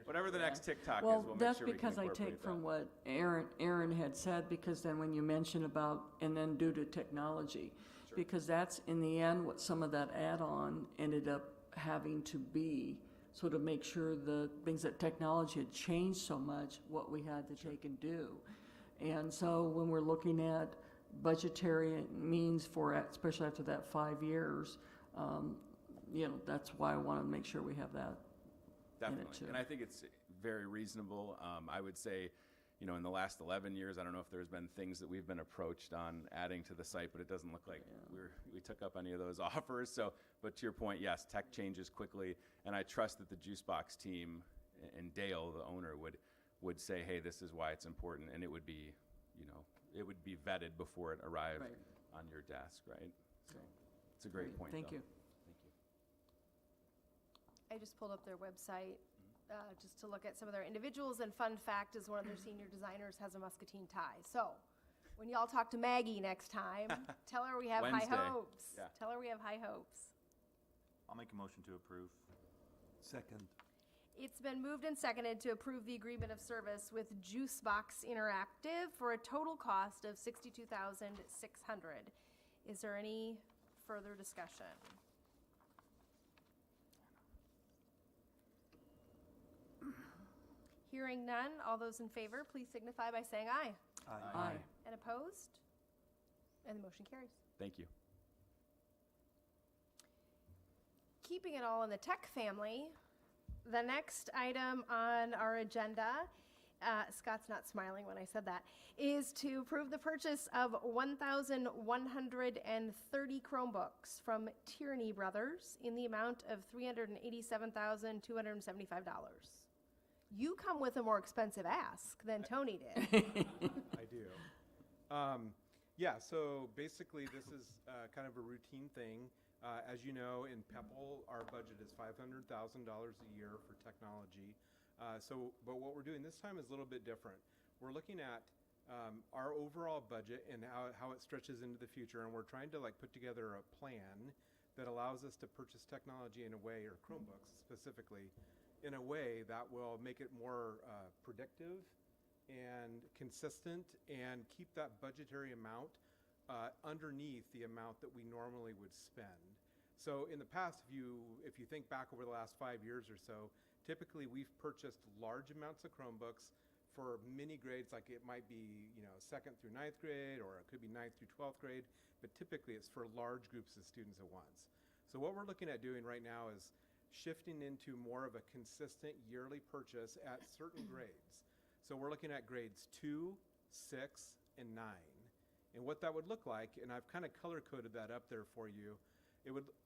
S11: Whatever the next TikTok is, we'll make
S2: That's
S11: sure we can
S2: because I
S11: incorporate
S2: take from
S11: that.
S2: what Aaron had said, because then when you mention about, and then due to technology, because that's in the end what some of that add-on ended up having to be, so to make sure the things that technology had changed so much, what we had to take and do. And so when we're looking at budgetary means for, especially after that 5 years, that's why I want to make sure we have that in it
S11: Definitely,
S2: too.
S11: and I think it's very reasonable. I would say, in the last 11 years, I don't know if there's been things that we've been approached on adding to the site, but it doesn't look like we took up any of those offers. So, but to your point, yes, tech changes quickly, and I trust that the Juicebox team and Dale, the owner, would say, hey, this is why it's important, and it would be, it would be vetted before it arrived
S2: Right.
S11: on your desk, right? So it's a great point.
S2: Thank
S11: though.
S2: you.
S11: Thank you.
S1: I just pulled up their website just to look at some of their individuals, and fun fact is one of their senior designers has a Muscatine tie. So when y'all talk to Maggie next time, tell her we have high
S11: Wednesday.
S1: hopes.
S11: Yeah.
S1: Tell her we have high hopes.
S3: I'll make a motion to approve.
S6: Second.
S1: It's been moved and seconded to approve the agreement of service with Juicebox Interactive for a total cost of $62,600. Is there any further discussion? Hearing none, all those in favor, please signify by saying aye.
S2: Aye.
S1: And opposed? And the motion carries.
S11: Thank you.
S1: Keeping it all in the tech family, the next item on our agenda, Scott's not smiling when I said that, is to approve the purchase of 1,130 Chromebooks from Tierney Brothers in the amount of $387,275. You come with a more expensive ask than Tony did.
S12: I do. Yeah, so basically this is kind of a routine thing. As you know, in PEPL, our budget is $500,000 a year for technology. But what we're doing this time is a little bit different. We're looking at our overall budget and how it stretches into the future, and we're trying to put together a plan that allows us to purchase technology in a way, or Chromebooks specifically, in a way that will make it more predictive and consistent and keep that budgetary amount underneath the amount that we normally would spend. So in the past, if you think back over the last 5 years or so, typically we've purchased large amounts of Chromebooks for many grades, like it might be 2nd through 9th grade, or it could be 9th through 12th grade, but typically it's for large groups of students at once. So what we're looking at doing right now is shifting into more of a consistent yearly purchase at certain grades. So we're looking at grades 2, 6, and 9. And what that would look like, and I've kind of color-coded that up there for you,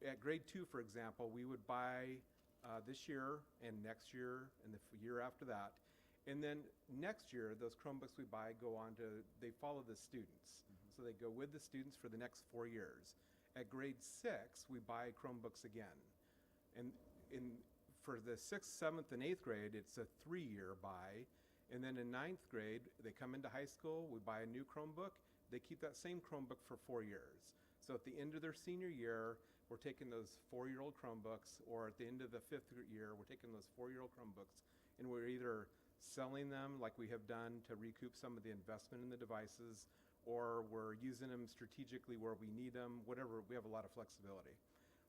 S12: at grade 2, for example, we would buy this year and next year and the year after that. And then next year, those Chromebooks we buy they follow the students. So they go with the students for the next 4 years. At grade 6, we buy Chromebooks again. And for the 6th, 7th, and 8th grade, it's a 3-year buy. And then in 9th grade, they come into high school, we buy a new Chromebook. They keep that same Chromebook for 4 years. So at the end of their senior year, we're taking those 4-year-old Chromebooks, or at the end of the 5th year, we're taking those 4-year-old Chromebooks, and we're either selling them like we have done to recoup some of the investment in the devices, or we're using them strategically where we need them, whatever. We have a lot of flexibility.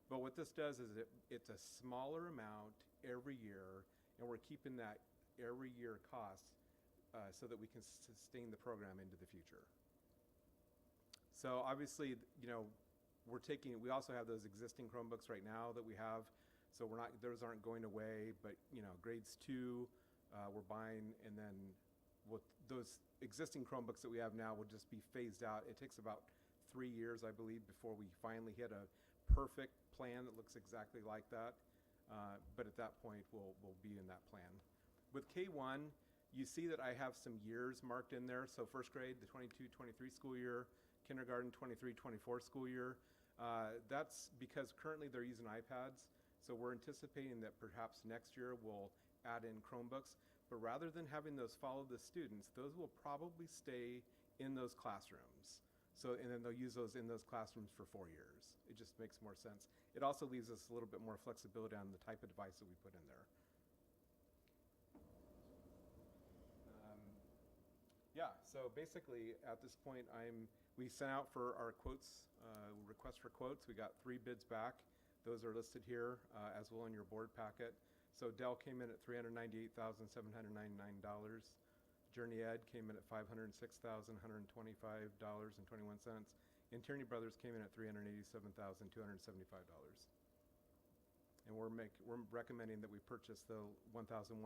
S12: But what this does is it's a smaller amount every year, and we're keeping that every year cost so that we can sustain the program into the future. So obviously, we also have those existing Chromebooks right now that we have, so those aren't going away, but grades 2, we're buying, and then those existing Chromebooks that we have now will just be phased out. It takes about 3 years, I believe, before we finally hit a perfect plan that looks exactly like that, but at that point, we'll be in that plan. With K1, you see that I have some years marked in there, so first grade, the 22-23 school year, kindergarten 23-24 school year. That's because currently they're using iPads, so we're anticipating that perhaps next year we'll add in Chromebooks, but rather than having those follow the students, those will probably stay in those classrooms. So, and then they'll use those in those classrooms for 4 years. It just makes more sense. It also leaves us a little bit more flexibility on the type of device that we put in there. Yeah, so basically at this point we sent out for our quotes, request for quotes. We got 3 bids back. Those are listed here as well in your board packet. So Dell came in at $398,799. Journey Ed came in at $506,125.21. And Tierney Brothers came in at $387,275. And we're recommending that we purchase the 1,130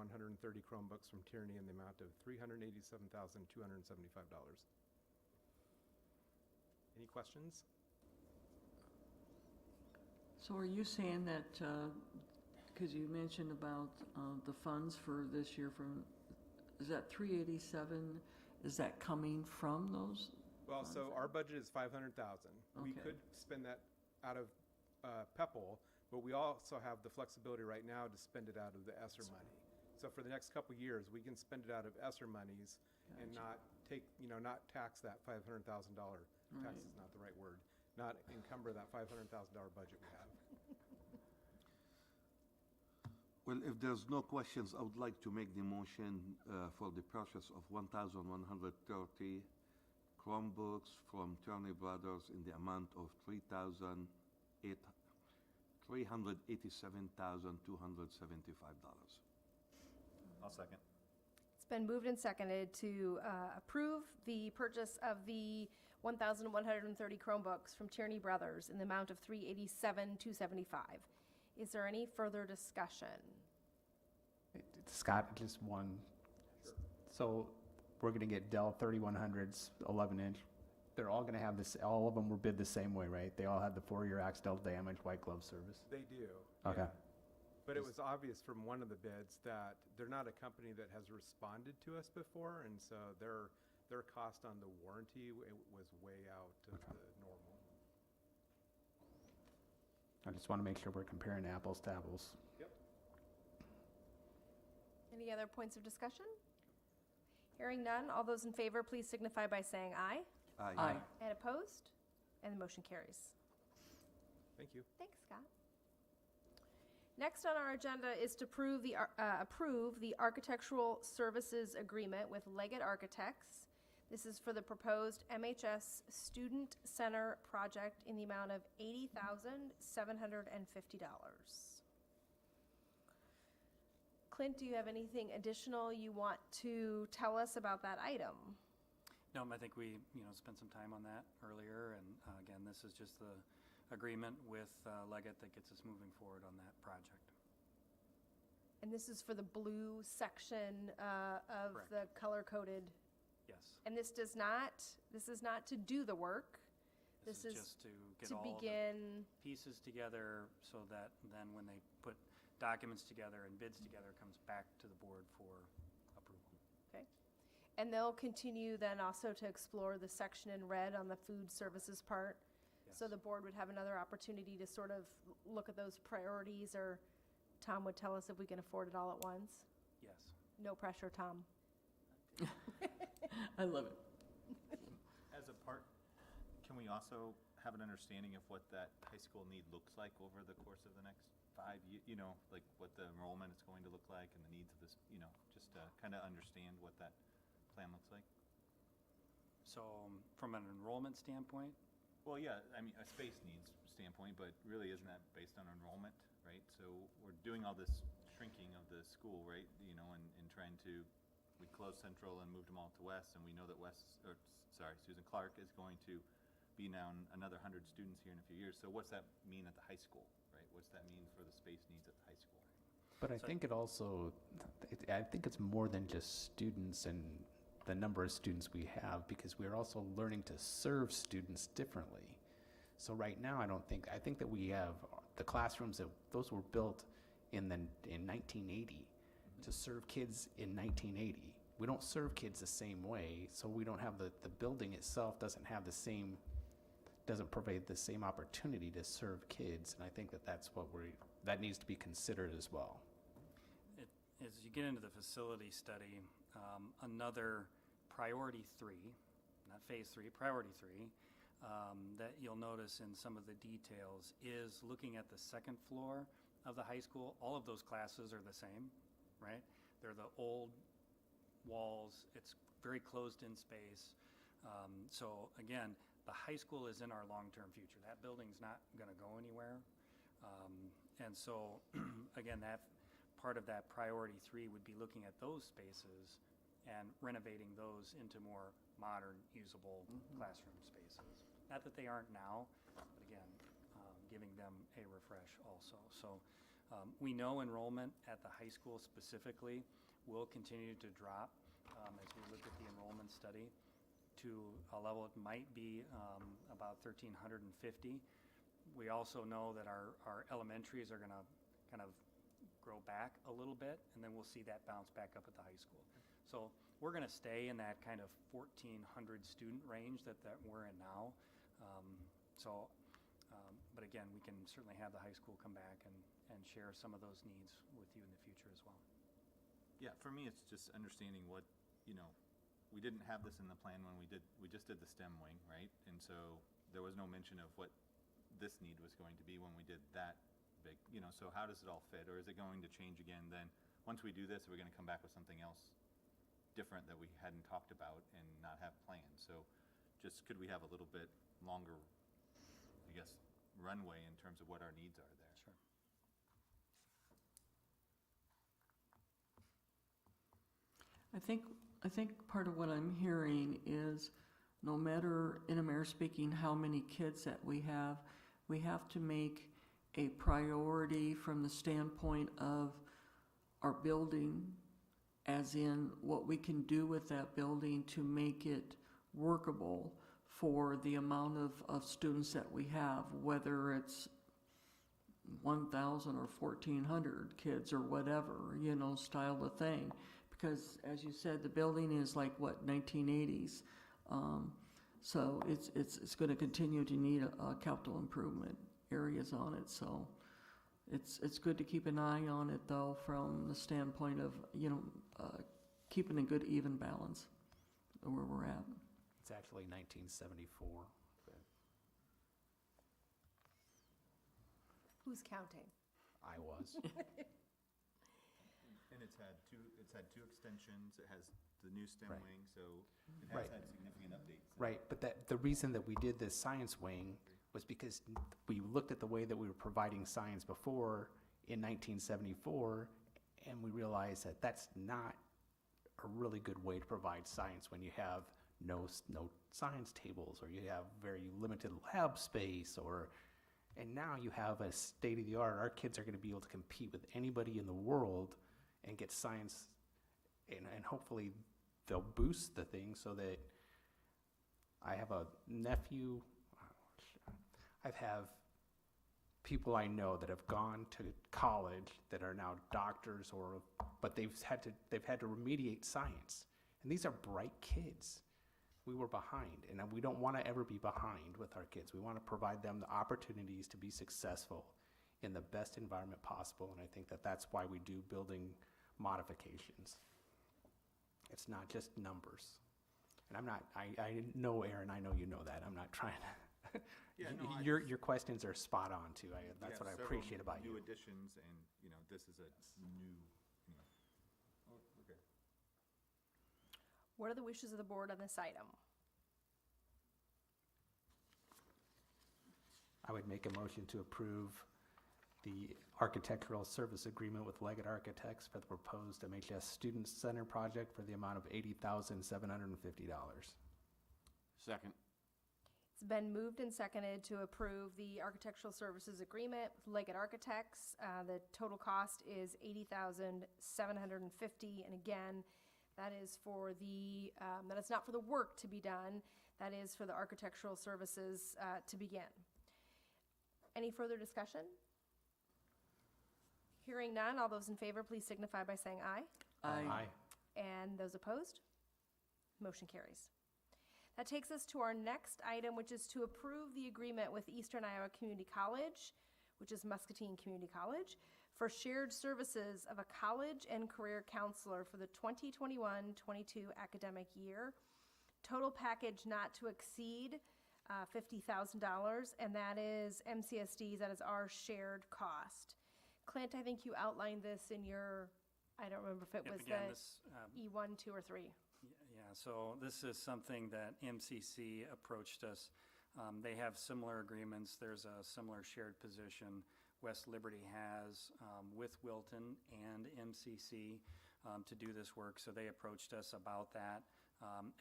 S12: Chromebooks from Tierney in the amount of $387,275. Any questions?
S2: So are you saying that, because you mentioned about the funds for this year is that 387, is that coming from those?
S12: Well, so our budget is $500,000. We
S2: Okay.
S12: could spend that out of PEPL, but we also have the flexibility right now to spend it out of the ESSER money. So for the next couple of years, we can spend it out of ESSER monies and not not tax that $500,000. Tax is not the right word. Not encumber that $500,000 budget we have.
S6: Well, if there's no questions, I would like to make the motion for the purchase of 1,130 Chromebooks from Tierney Brothers in the amount of $387,275.
S3: I'll second.
S1: Been moved and seconded to approve the purchase of the 1,130 Chromebooks from Tierney Brothers in the amount of $387,275. Is there any further discussion?
S5: Scott, just one. So we're gonna get Dell 3100s, 11-inch. They're all gonna have this, all of them were bid the same way, right? They all had the 4-year accidental damage, white glove service.
S12: They do.
S5: Okay.
S12: yeah. But it was obvious from one of the bids that they're not a company that has responded to us before, and so their cost on the warranty was way out of the normal.
S5: I just want to make sure we're comparing apples to apples.
S12: Yep.
S1: Any other points of discussion? Hearing none, all those in favor, please signify by saying aye.
S2: Aye.
S1: And opposed? And the motion carries.
S12: Thank you.
S1: Thanks, Scott. Next on our agenda is to approve the architectural services agreement with Leggett Architects. This is for the proposed MHS Student Center project in the amount of $80,750. Clint, do you have anything additional you want to tell us about that item?
S4: No, I think we, spent some time on that earlier, and again, this is just the agreement with Leggett that gets us moving forward on that project.
S1: And this is for the blue section of
S4: Correct.
S1: the color-coded,
S4: Yes.
S1: and this is not to do the work.
S4: This is just to get
S1: to
S4: all the
S1: begin,
S4: pieces together so that then when they put documents together and bids together, it comes back to the board for approval.
S1: okay? And they'll continue then also to explore the section in red on the food services part. So
S4: Yes.
S1: the board would have another opportunity to sort of look at those priorities, or Tom would tell us if we can afford it all at once.
S4: Yes.
S1: No pressure, Tom.
S2: I love it.
S3: As a part, can we also have an understanding of what that high school need looks like over the course of the next 5 years? Like what the enrollment is going to look like and the needs of this, just to kind of understand what that plan looks like?
S4: So from an enrollment standpoint,
S3: Well, yeah, I mean, a space needs standpoint, but really isn't that based on enrollment, right? So we're doing all this shrinking of the school, right? And trying to, we closed Central and moved them all to West, and we know that Susan Clark is going to be now another 100 students here in a few years. So what's that mean at the high school, right? What's that mean for the space needs at the high school?
S5: But I
S4: So-
S5: think it also, I think it's more than just students and the number of students we have, because we're also learning to serve students differently. So right now, I think that we have the classrooms those were built in 1980 to serve kids in 1980. We don't serve kids the same way, so we don't have the building itself doesn't provide the same opportunity to serve kids, and I think that needs to be considered as well.
S4: as you get into the facility study, another priority 3, not phase 3, priority 3, that you'll notice in some of the details is looking at the second floor of the high school. All of those classes are the same, right? They're the old walls. It's very closed-in space. So again, the high school is in our long-term future. That building's not going to go anywhere. And so again, that part of that priority 3 would be looking at those spaces and renovating those into more modern, usable classroom spaces. Not that they aren't now, but again, giving them a refresh also. So we know enrollment at the high school specifically will continue to drop as we look at the enrollment study to a level it might be about 1,350. We also know that our elementaries are going to kind of grow back a little bit, and then we'll see that bounce back up at the high school. So we're going to stay in that kind of 1,400 student range that we're in now. But again, we can certainly have the high school come back and share some of those needs with you in the future as well.
S3: Yeah, for me, it's just understanding what, we didn't have this in the plan when we just did the STEM wing, right? And so there was no mention of what this need was going to be when we did that big, so how does it all fit? Or is it going to change again then? Once we do this, are we going to come back with something else different that we hadn't talked about and not have planned? So just could we have a little bit longer, I guess, runway in terms of what our needs are there?
S4: Sure.
S2: I think part of what I'm hearing is no matter, in a manner speaking, how many kids that we have to make a priority from the standpoint of our building, as in what we can do with that building to make it workable for the amount of students that we have, whether it's 1,000 or 1,400 kids or whatever, style of thing. Because as you said, the building is like, 1980s. So it's going to continue to need a capital improvement areas on it. So it's good to keep an eye on it, though, from the standpoint of, keeping a good even balance of where we're at.
S5: It's actually 1974.
S1: Who's counting?
S5: I was.
S3: And it's had two extensions, it has the new STEM
S5: Right.
S3: wing, so it
S5: Right.
S3: has had significant updates.
S5: Right, but the reason that we did this science wing was because we looked at the way that we were providing science before in 1974, and we realized that that's not a really good way to provide science when you have no science tables, or you have very limited lab space, and now you have a state-of-the-art. Our kids are going to be able to compete with anybody in the world and get science, and hopefully they'll boost the thing so that I have a nephew. I have people I know that have gone to college that are now doctors, but they've had to remediate science, and these are bright kids. We were behind, and we don't want to ever be behind with our kids. We want to provide them the opportunities to be successful in the best environment possible, and I think that that's why we do building modifications. It's not just numbers. And I know, Aaron, I know you know that. I'm not trying to.
S3: Yeah, no,
S5: Your questions are spot on, too. That's
S3: We
S5: what I
S3: have
S5: appreciate
S3: several
S5: about you.
S3: New additions, and, this is a new, Oh, okay.
S1: What are the wishes of the board on this item?
S5: I would make a motion to approve the architectural service agreement with Leggett Architects for the proposed MHS Student Center project for the amount of $80,750.
S10: Second.
S1: It's been moved and seconded to approve the architectural services agreement with Leggett Architects. The total cost is $80,750, and again, that is for that is not for the work to be done. That is for the architectural services to begin. Any further discussion? Hearing none, all those in favor, please signify by saying aye.
S5: Aye.
S1: And those opposed? Motion carries. That takes us to our next item, which is to approve the agreement with Eastern Iowa Community College, which is Muscatine Community College, for shared services of a college and career counselor for the 2021-22 academic year. Total package not to exceed $50,000, and that is MCSD's, that is our shared cost. Clint, I think you outlined this in your, I don't remember if it
S4: Yep,
S1: was
S4: again,
S1: the
S4: this,
S1: E1, 2, or 3.
S4: Yeah, so this is something that MCC approached us. They have similar agreements. There's a similar shared position West Liberty has with Wilton and MCC to do this work. So they approached us about that,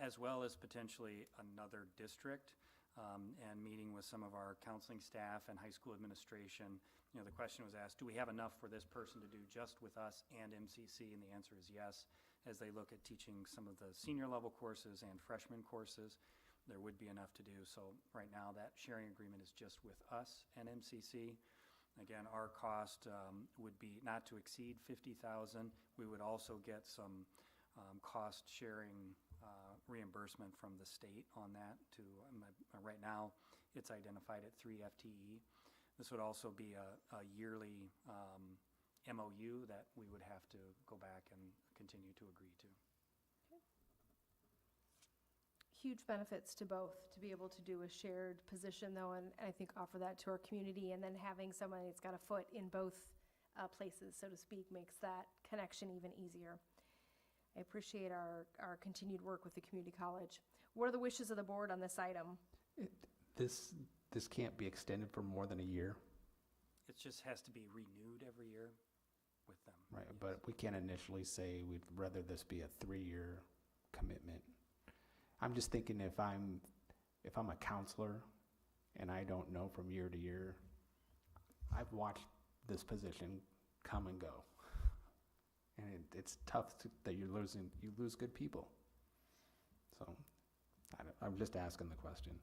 S4: as well as potentially another district, and meeting with some of our counseling staff and high school administration. The question was asked, do we have enough for this person to do just with us and MCC? And the answer is yes. As they look at teaching some of the senior level courses and freshman courses, there would be enough to do. So right now, that sharing agreement is just with us and MCC. Again, our cost would be not to exceed $50,000. We would also get some cost sharing reimbursement from the state on that. Right now, it's identified at 3 FTE. This would also be a yearly MOU that we would have to go back and continue to agree to.
S1: Huge benefits to both, to be able to do a shared position, though, and I think offer that to our community, and then having someone that's got a foot in both places, so to speak, makes that connection even easier. I appreciate our continued work with the community college. What are the wishes of the board on this item?
S5: This can't be extended for more than a year.
S4: It just has to be renewed every year. with them.
S5: Right,
S4: Yes.
S5: but we can't initially say we'd rather this be a 3-year commitment. I'm just thinking if I'm a counselor and I don't know from year to year, I've watched this position come and go. And it's tough that you lose good people. So I'm just asking the question.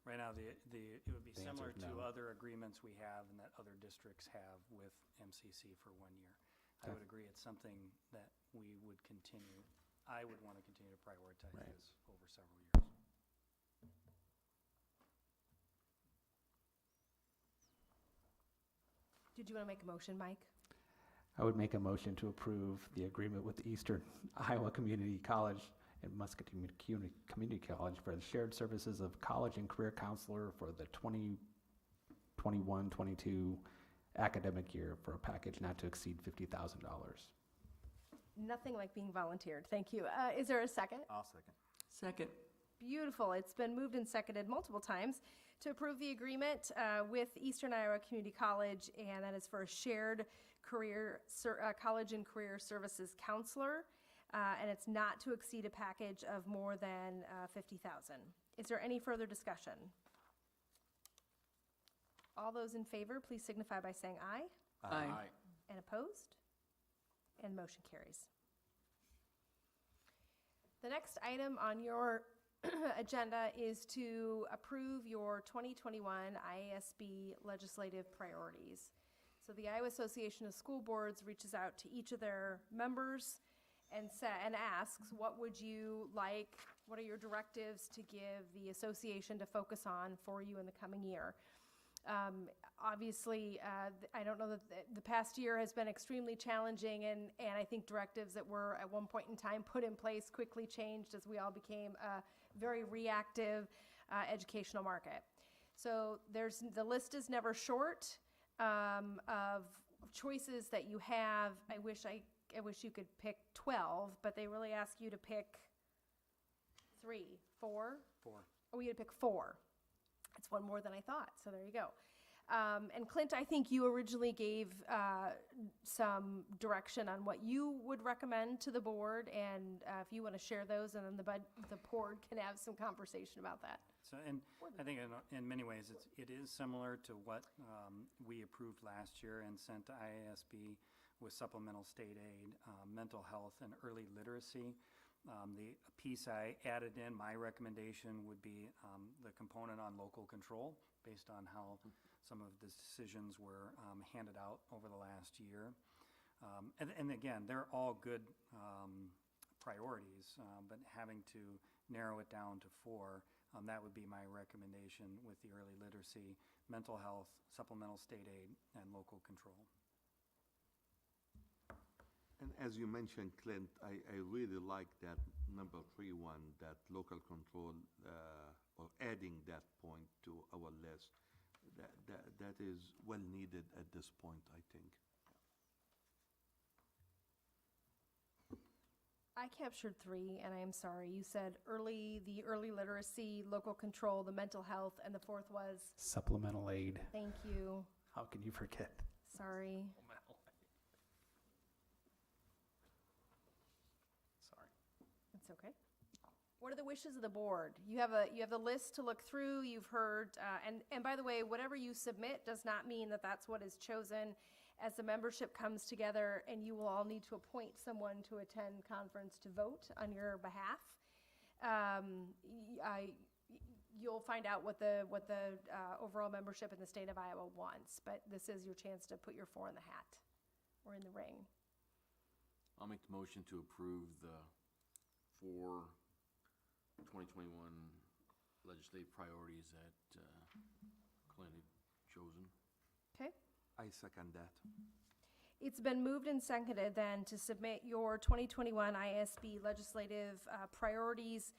S4: Right now, it would be
S5: The
S4: similar
S5: answer is
S4: to
S5: no.
S4: other agreements we have and that other districts have with MCC for 1 year. I
S5: Okay.
S4: would agree it's something that we would continue, I would want to continue to prioritize
S5: Right.
S4: this over several years.
S1: Did you want to make a motion, Mike?
S5: I would make a motion to approve the agreement with Eastern Iowa Community College and Muscatine Community College for the shared services of college and career counselor for the 2021-22 academic year for a package not to exceed $50,000.
S1: Nothing like being volunteered. Thank you. Is there a second?
S3: I'll second.
S2: Second.
S1: Beautiful. It's been moved and seconded multiple times to approve the agreement with Eastern Iowa Community College, and that is for a shared career, college and career services counselor, and it's not to exceed a package of more than $50,000. Is there any further discussion? All those in favor, please signify by saying aye.
S2: Aye.
S1: And opposed? And motion carries. The next item on your agenda is to approve your 2021 IASB legislative priorities. So the Iowa Association of School Boards reaches out to each of their members and asks, what would you like, what are your directives to give the association to focus on for you in the coming year? Obviously, I don't know that the past year has been extremely challenging, and I think directives that were at one point in time put in place quickly changed as we all became a very reactive educational market. So the list is never short of choices that you have. I wish you could pick 12, but they really ask you to pick 3, 4?
S4: 4.
S1: Oh, we had to pick 4. That's one more than I thought, so there you go. And Clint, I think you originally gave some direction on what you would recommend to the board, and if you want to share those, and then the board can have some conversation about that.
S4: So, and I think in many ways, it is similar to what we approved last year and sent to IASB with supplemental state aid, mental health, and early literacy. The piece I added in, my recommendation would be the component on local control, based on how some of the decisions were handed out over the last year. And again, they're all good priorities, but having to narrow it down to 4, that would be my recommendation with the early literacy, mental health, supplemental state aid, and local control.
S6: And as you mentioned, Clint, I really like that number 3 one, that local control, or adding that point to our list. That is well needed at this point, I think.
S1: I captured 3, and I am sorry. You said the early literacy, local control, the mental health, and the 4th was?
S5: Supplemental aid.
S1: Thank you.
S5: How can you forget?
S1: Sorry.
S5: Sorry.
S1: It's okay. What are the wishes of the board? You have the list to look through. You've heard, and by the way, whatever you submit does not mean that that's what is chosen. As the membership comes together, and you will all need to appoint someone to attend conference to vote on your behalf. You'll find out what the overall membership in the state of Iowa wants, but this is your chance to put your 4 in the hat or in the ring.
S10: I'll make the motion to approve the 4 2021 legislative priorities that Clint had chosen.
S1: Okay.
S6: I second that.
S1: It's been moved and seconded then to submit your 2021 ISB legislative priorities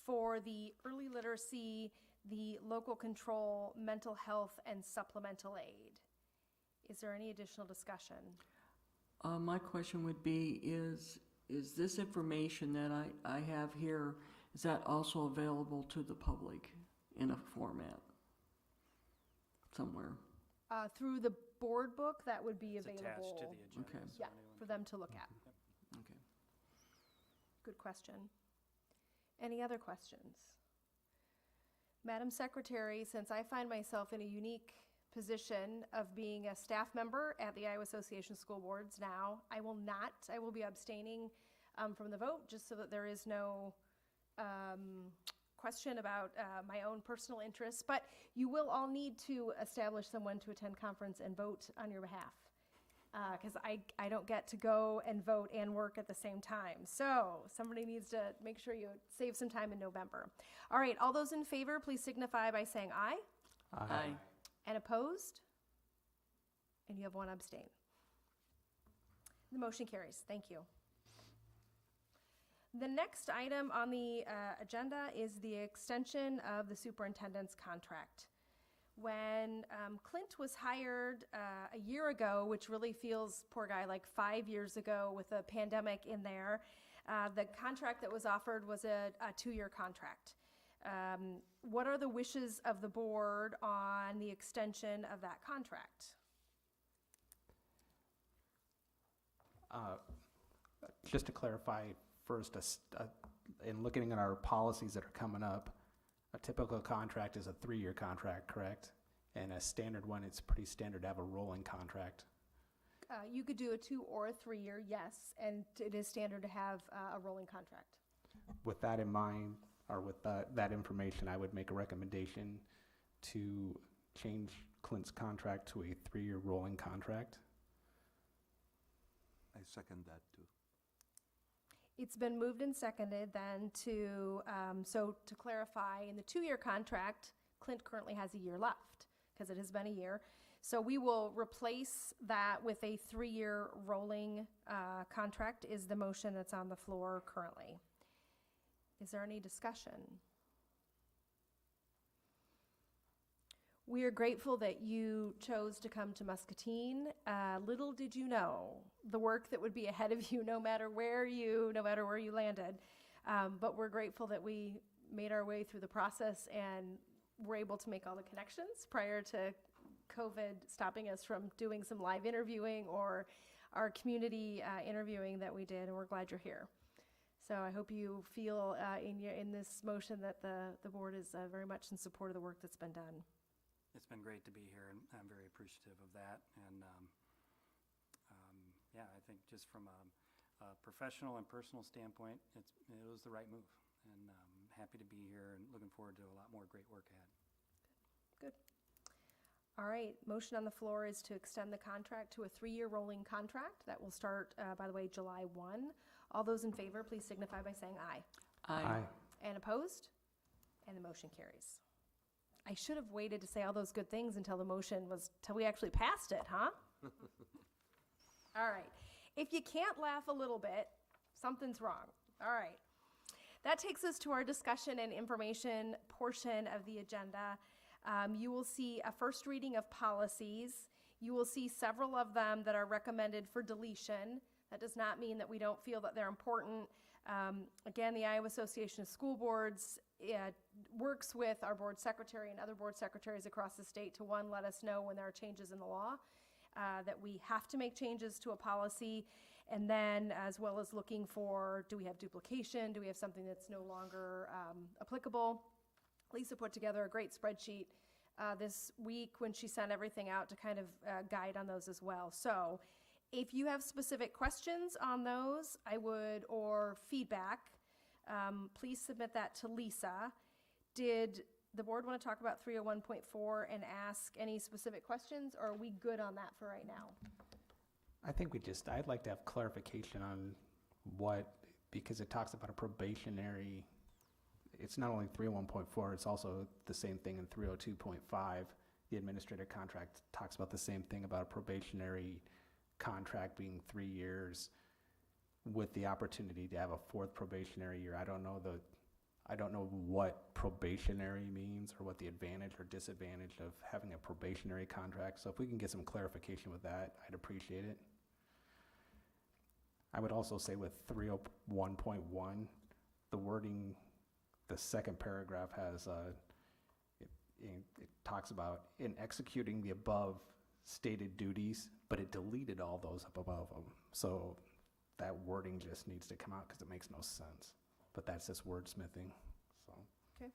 S1: for the early literacy, the local control, mental health, and supplemental aid. Is there any additional discussion?
S2: My question would be, is this information that I have here, is that also available to the public in a format somewhere?
S1: Through the board book that would be
S4: It's attached to
S1: available.
S4: the agenda.
S2: Okay.
S4: so
S1: Yeah,
S4: anyone
S1: for
S4: can-
S1: them to look at.
S2: Okay.
S1: Good question. Any other questions? Madam Secretary, since I find myself in a unique position of being a staff member at the Iowa Association of School Boards now, I will be abstaining from the vote, just so that there is no question about my own personal interests. But you will all need to establish someone to attend conference and vote on your behalf. Because I don't get to go and vote and work at the same time. So somebody needs to make sure you save some time in November. All right, all those in favor, please signify by saying aye.
S2: Aye.
S1: And opposed? And you have one abstain. The motion carries. Thank you. The next item on the agenda is the extension of the superintendent's contract. When Clint was hired a year ago, which really feels, poor guy, like 5 years ago with a pandemic in there, the contract that was offered was a 2-year contract. What are the wishes of the board on the extension of that contract?
S5: Just to clarify, first, in looking at our policies that are coming up, a typical contract is a 3-year contract, correct? And a standard one, it's pretty standard to have a rolling contract.
S1: You could do a 2 or a 3-year, yes, and it is standard to have a rolling contract.
S5: With that in mind, or with that information, I would make a recommendation to change Clint's contract to a 3-year rolling contract.
S6: I second that too.
S1: It's been moved and seconded then to, so to clarify, in the 2-year contract, Clint currently has a year left because it has been a year. So we will replace that with a 3-year rolling contract is the motion that's on the floor currently. Is there any discussion? We are grateful that you chose to come to Muscatine. Little did you know the work that would be ahead of you no matter where you landed. But we're grateful that we made our way through the process and were able to make all the connections prior to COVID stopping us from doing some live interviewing or our community interviewing that we did, and we're glad you're here. So I hope you feel in this motion that the board is very much in support of the work that's been done.
S4: It's been great to be here, and I'm very appreciative of that. And yeah, I think just from a professional and personal standpoint, it was the right move. And happy to be here and looking forward to a lot more great work ahead.
S1: Good. All right, motion on the floor is to extend the contract to a 3-year rolling contract that will start, by the way, July 1. All those in favor, please signify by saying aye.
S2: Aye.
S1: And opposed? And the motion carries. I should have waited to say all those good things until till we actually passed it, huh? All right. If you can't laugh a little bit, something's wrong. All right. That takes us to our discussion and information portion of the agenda. You will see a first reading of policies. You will see several of them that are recommended for deletion. That does not mean that we don't feel that they're important. Again, the Iowa Association of School Boards works with our board secretary and other board secretaries across the state to, one, let us know when there are changes in the law, that we have to make changes to a policy, and then as well as looking for, do we have duplication? Do we have something that's no longer applicable? Lisa put together a great spreadsheet this week when she sent everything out to kind of guide on those as well. So if you have specific questions on those, or feedback, please submit that to Lisa. Did the board want to talk about 301.4 and ask any specific questions, or are we good on that for right now?
S5: I think I'd like to have clarification on because it talks about a probationary, it's not only 301.4, it's also the same thing in 302.5. The administrative contract talks about the same thing about a probationary contract being 3 years with the opportunity to have a 4th probationary year. I don't know what probationary means or what the advantage or disadvantage of having a probationary contract. So if we can get some clarification with that, I'd appreciate it. I would also say with 301.1, the wording, the second paragraph has, it talks about in executing the above stated duties, but it deleted all those up above them. So that wording just needs to come out because it makes no sense. But that's just wordsmithing, so.
S1: Okay.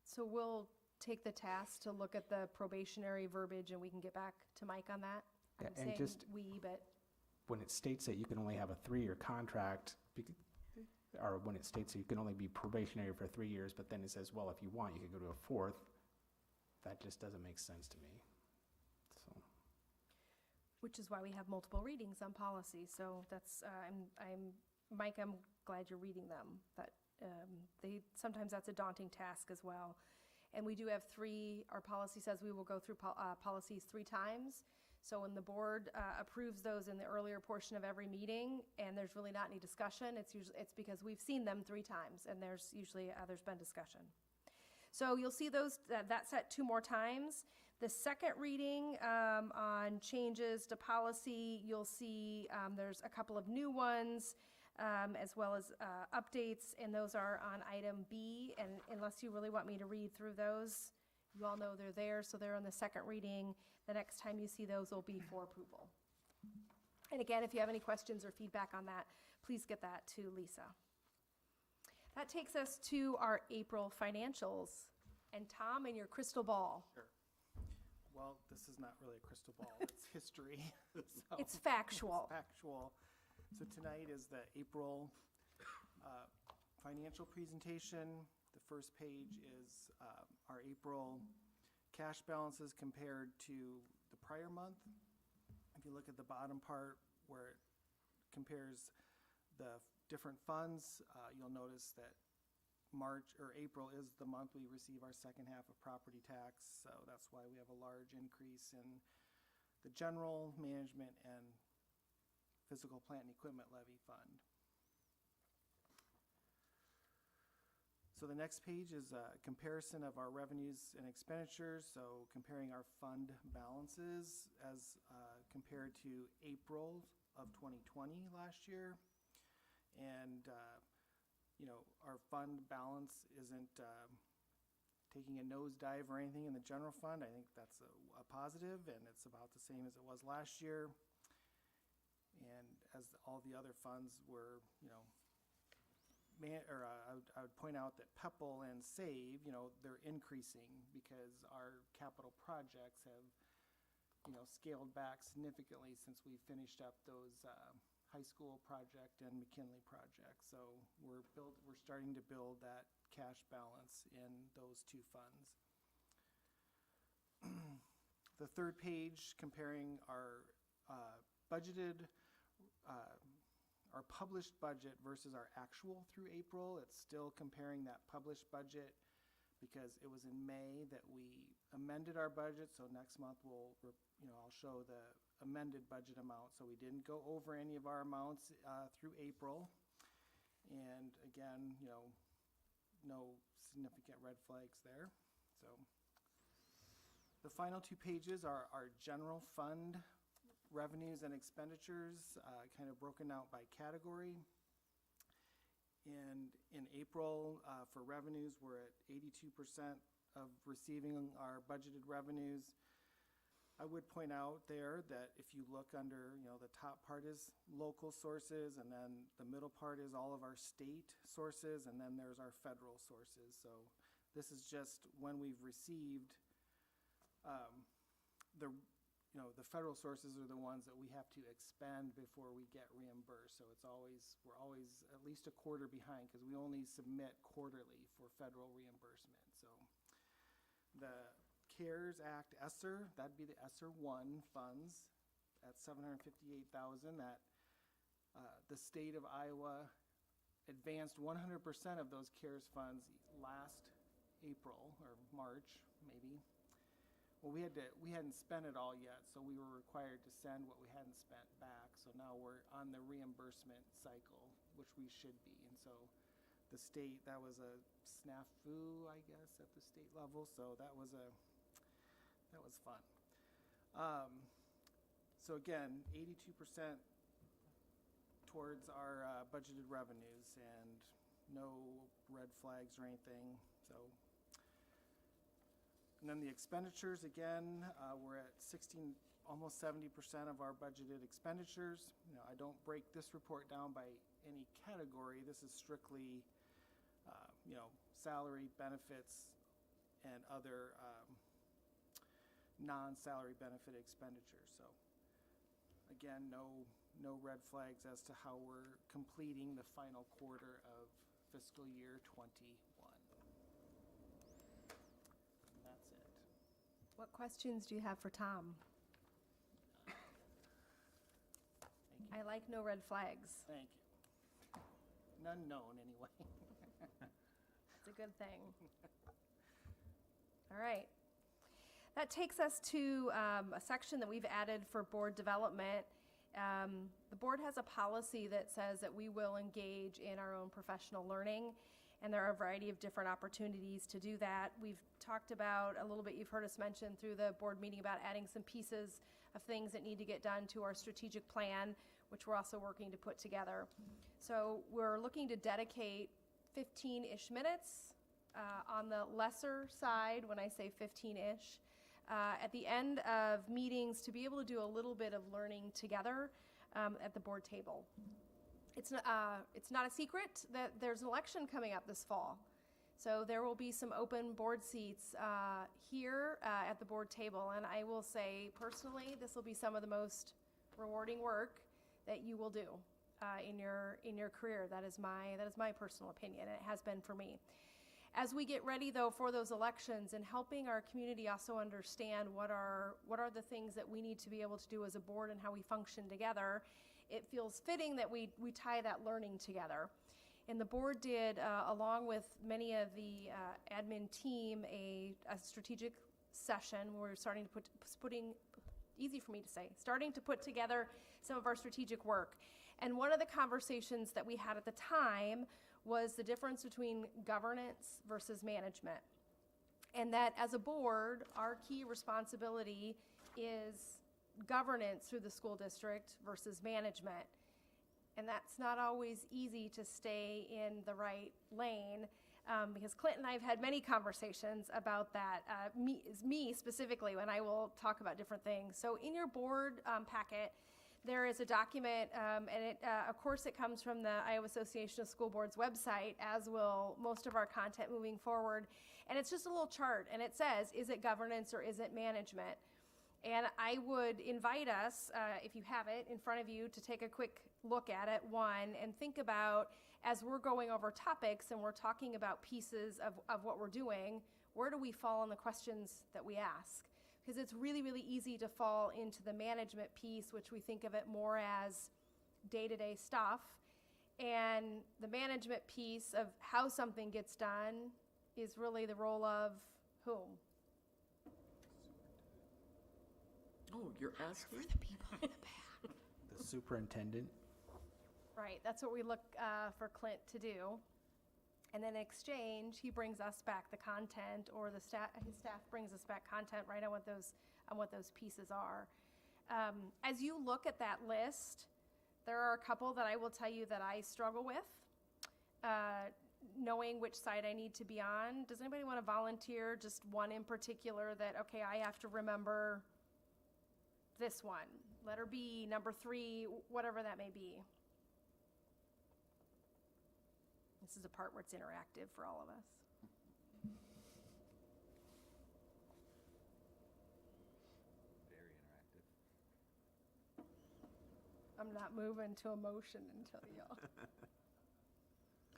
S1: So we'll take the task to look at the probationary verbiage and we can get back to Mike on that.
S5: Yeah,
S1: I'm
S5: and
S1: saying
S5: just-
S1: we, but
S5: When it states that you can only have a 3-year contract, or when it states that you can only be probationary for 3 years, but then it says, well, if you want, you can go to a 4th, that just doesn't make sense to me, so.
S1: which is why we have multiple readings on policy. So that's, Mike, I'm glad you're reading them. That, sometimes that's a daunting task as well. And we do have our policy says we will go through policies 3 times. So when the board approves those in the earlier portion of every meeting, and there's really not any discussion, it's because we've seen them 3 times, and there's been discussion. So you'll see that set 2 more times. The second reading on changes to policy, you'll see there's a couple of new ones, as well as updates, and those are on item B. And unless you really want me to read through those, you all know they're there, so they're on the second reading. The next time you see those will be for approval. And again, if you have any questions or feedback on that, please get that to Lisa. That takes us to our April financials. And Tom, and your crystal ball.
S8: Sure. Well, this is not really a crystal ball, it's history. So
S1: It's factual.
S8: It's factual. So tonight is the April financial presentation. The first page is our April cash balances compared to the prior month. If you look at the bottom part where it compares the different funds, you'll notice that March or April is the month we receive our second half of property tax, so that's why we have a large increase in the general management and physical plant and equipment levy fund. So the next page is a comparison of our revenues and expenditures, so comparing our fund balances as compared to April of 2020 last year. And our fund balance isn't taking a nosedive or anything in the general fund. I think that's a positive, and it's about the same as it was last year. And as all the other funds were, I would point out that PEPL and SAVE, they're increasing because our capital projects have, scaled back significantly since we finished up those high school project and McKinley project. So we're starting to build that cash balance in those 2 funds. The third page comparing our budgeted, our published budget versus our actual through April. It's still comparing that published budget because it was in May that we amended our budget. So next month I'll show the amended budget amount. So we didn't go over any of our amounts through April. And again, no significant red flags there. So the final 2 pages are our general fund revenues and expenditures, kind of broken out by category. And in April, for revenues, we're at 82% of receiving our budgeted revenues. I would point out there that if you look under, the top part is local sources, and then the middle part is all of our state sources, and then there's our federal sources. So this is just when we've received the federal sources are the ones that we have to expend before we get reimbursed. So we're always at least a quarter behind because we only submit quarterly for federal reimbursement. So the CARES Act ESSER, that'd be the ESSER 1 funds at $758,000 that the state of Iowa advanced 100% of those CARES funds last April or March maybe. Well, we hadn't spent it all yet, so we were required to send what we hadn't spent back. So now we're on the reimbursement cycle, which we should be. And so the state, that was a snafu, I guess, at the state level. So that was fun. So again, 82% towards our budgeted revenues and no red flags or anything. So. And then the expenditures, again, we're at 16, almost 70% of our budgeted expenditures. You know, I don't break this report down by any category. This is strictly, you know, salary, benefits, and other non-salary benefit expenditures. So again, no red flags as to how we're completing the final quarter of fiscal year 21. And that's it.
S1: What questions do you have for Tom?
S8: Thank you.
S1: I like no red flags.
S8: Thank you. None known, anyway.
S1: It's a good thing. All right. That takes us to a section that we've added for board development. The board has a policy that says that we will engage in our own professional learning, and there are a variety of different opportunities to do that. We've talked about a little bit, you've heard us mention through the board meeting about adding some pieces of things that need to get done to our strategic plan, which we're also working to put together. So we're looking to dedicate 15-ish minutes on the lesser side, when I say 15-ish, at the end of meetings to be able to do a little bit of learning together at the board table. It's not a secret that there's an election coming up this fall. So there will be some open board seats here at the board table. And I will say personally, this will be some of the most rewarding work that you will do in your career. That is my personal opinion, and it has been for me. As we get ready, though, for those elections and helping our community also understand what are the things that we need to be able to do as a board and how we function together, it feels fitting that we tie that learning together. And the board did, along with many of the admin team, a strategic session where we're starting to starting to put together some of our strategic work. And one of the conversations that we had at the time was the difference between governance versus management. And that as a board, our key responsibility is governance through the school district versus management. And that's not always easy to stay in the right lane, because Clint and I have had many conversations about that, me specifically, when I will talk about different things. So in your board packet, there is a document, and of course it comes from the Iowa Association of School Boards website, as will most of our content moving forward. And it's just a little chart, and it says, is it governance or is it management? And I would invite us, if you have it in front of you, to take a quick look at it, and think about, as we're going over topics and we're talking about pieces of what we're doing, where do we fall on the questions that we ask? Because it's really, really easy to fall into the management piece, which we think of it more as day-to-day stuff. And the management piece of how something gets done is really the role of whom?
S2: Oh, you're asking?
S1: The people in the back.
S5: The superintendent.
S1: Right, that's what we look for Clint to do. And then in exchange, he brings us back the content, or his staff brings us back content right on what those pieces are. As you look at that list, there are a couple that I will tell you that I struggle with, knowing which side I need to be on. Does anybody want to volunteer just one in particular that, okay, I have to remember this one, letter B, number 3, whatever that may be? This is a part where it's interactive for all of us.
S3: Very interactive.
S1: I'm not moving to emotion until y'all.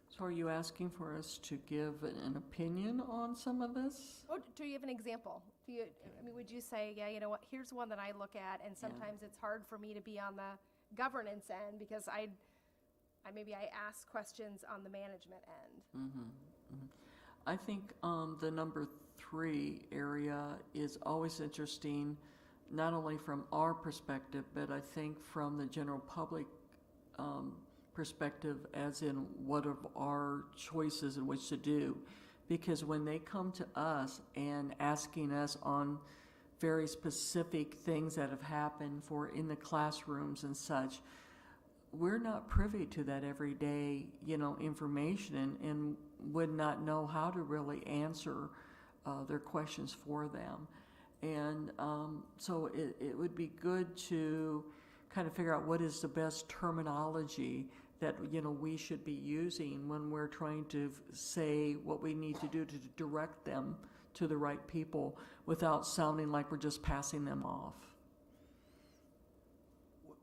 S2: So are you asking for us to give an opinion on some of this?
S1: Oh, do you have an example? Would you say, yeah, you know what, here's one that I look at, and sometimes it's hard for me to be on the governance end because I ask questions on the management end.
S2: Mm-hmm, mm-hmm. I think the number 3 area is always interesting, not only from our perspective, but I think from the general public perspective, as in what are our choices and which to do. Because when they come to us and asking us on very specific things that have happened in the classrooms and such, we're not privy to that everyday, information, and would not know how to really answer their questions for them. And so it would be good to kind of figure out what is the best terminology that, you know, we should be using when we're trying to say what we need to do to direct them to the right people without sounding like we're just passing them off.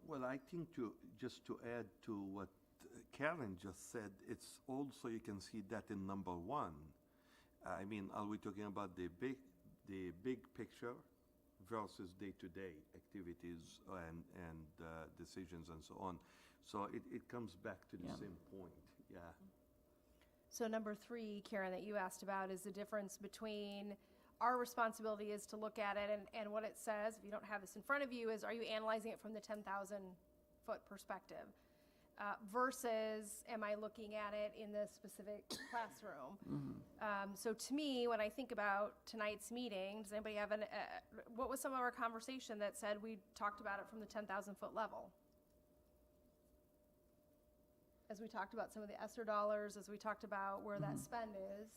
S6: Well, I think just to add to what Karen just said, it's also, you can see that in number 1. I mean, are we talking about the big picture versus day-to-day activities and decisions and so on? So it comes back to the same point, yeah.
S1: So number 3, Karen, that you asked about is the difference between our responsibility is to look at it and what it says, if you don't have this in front of you, is are you analyzing it from the 10,000 foot perspective? Versus am I looking at it in the specific classroom? So to me, when I think about tonight's meeting, does anybody have what was some of our conversation that said we talked about it from the 10,000 foot level? As we talked about some of the ESSER dollars, as we talked about where that spend is.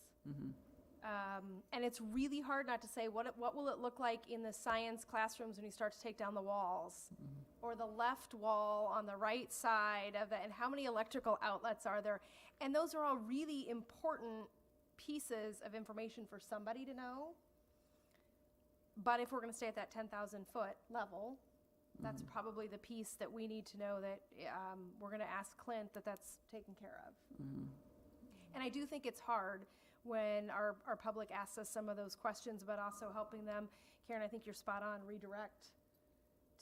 S1: And it's really hard not to say what will it look like in the science classrooms when you start to take down the walls? Or the left wall on the right side of it, and how many electrical outlets are there? And those are all really important pieces of information for somebody to know. But if we're going to stay at that 10,000 foot level, that's probably the piece that we need to know that we're going to ask Clint that's taken care of. And I do think it's hard when our public asks us some of those questions, but also helping them. Karen, I think you're spot on, redirect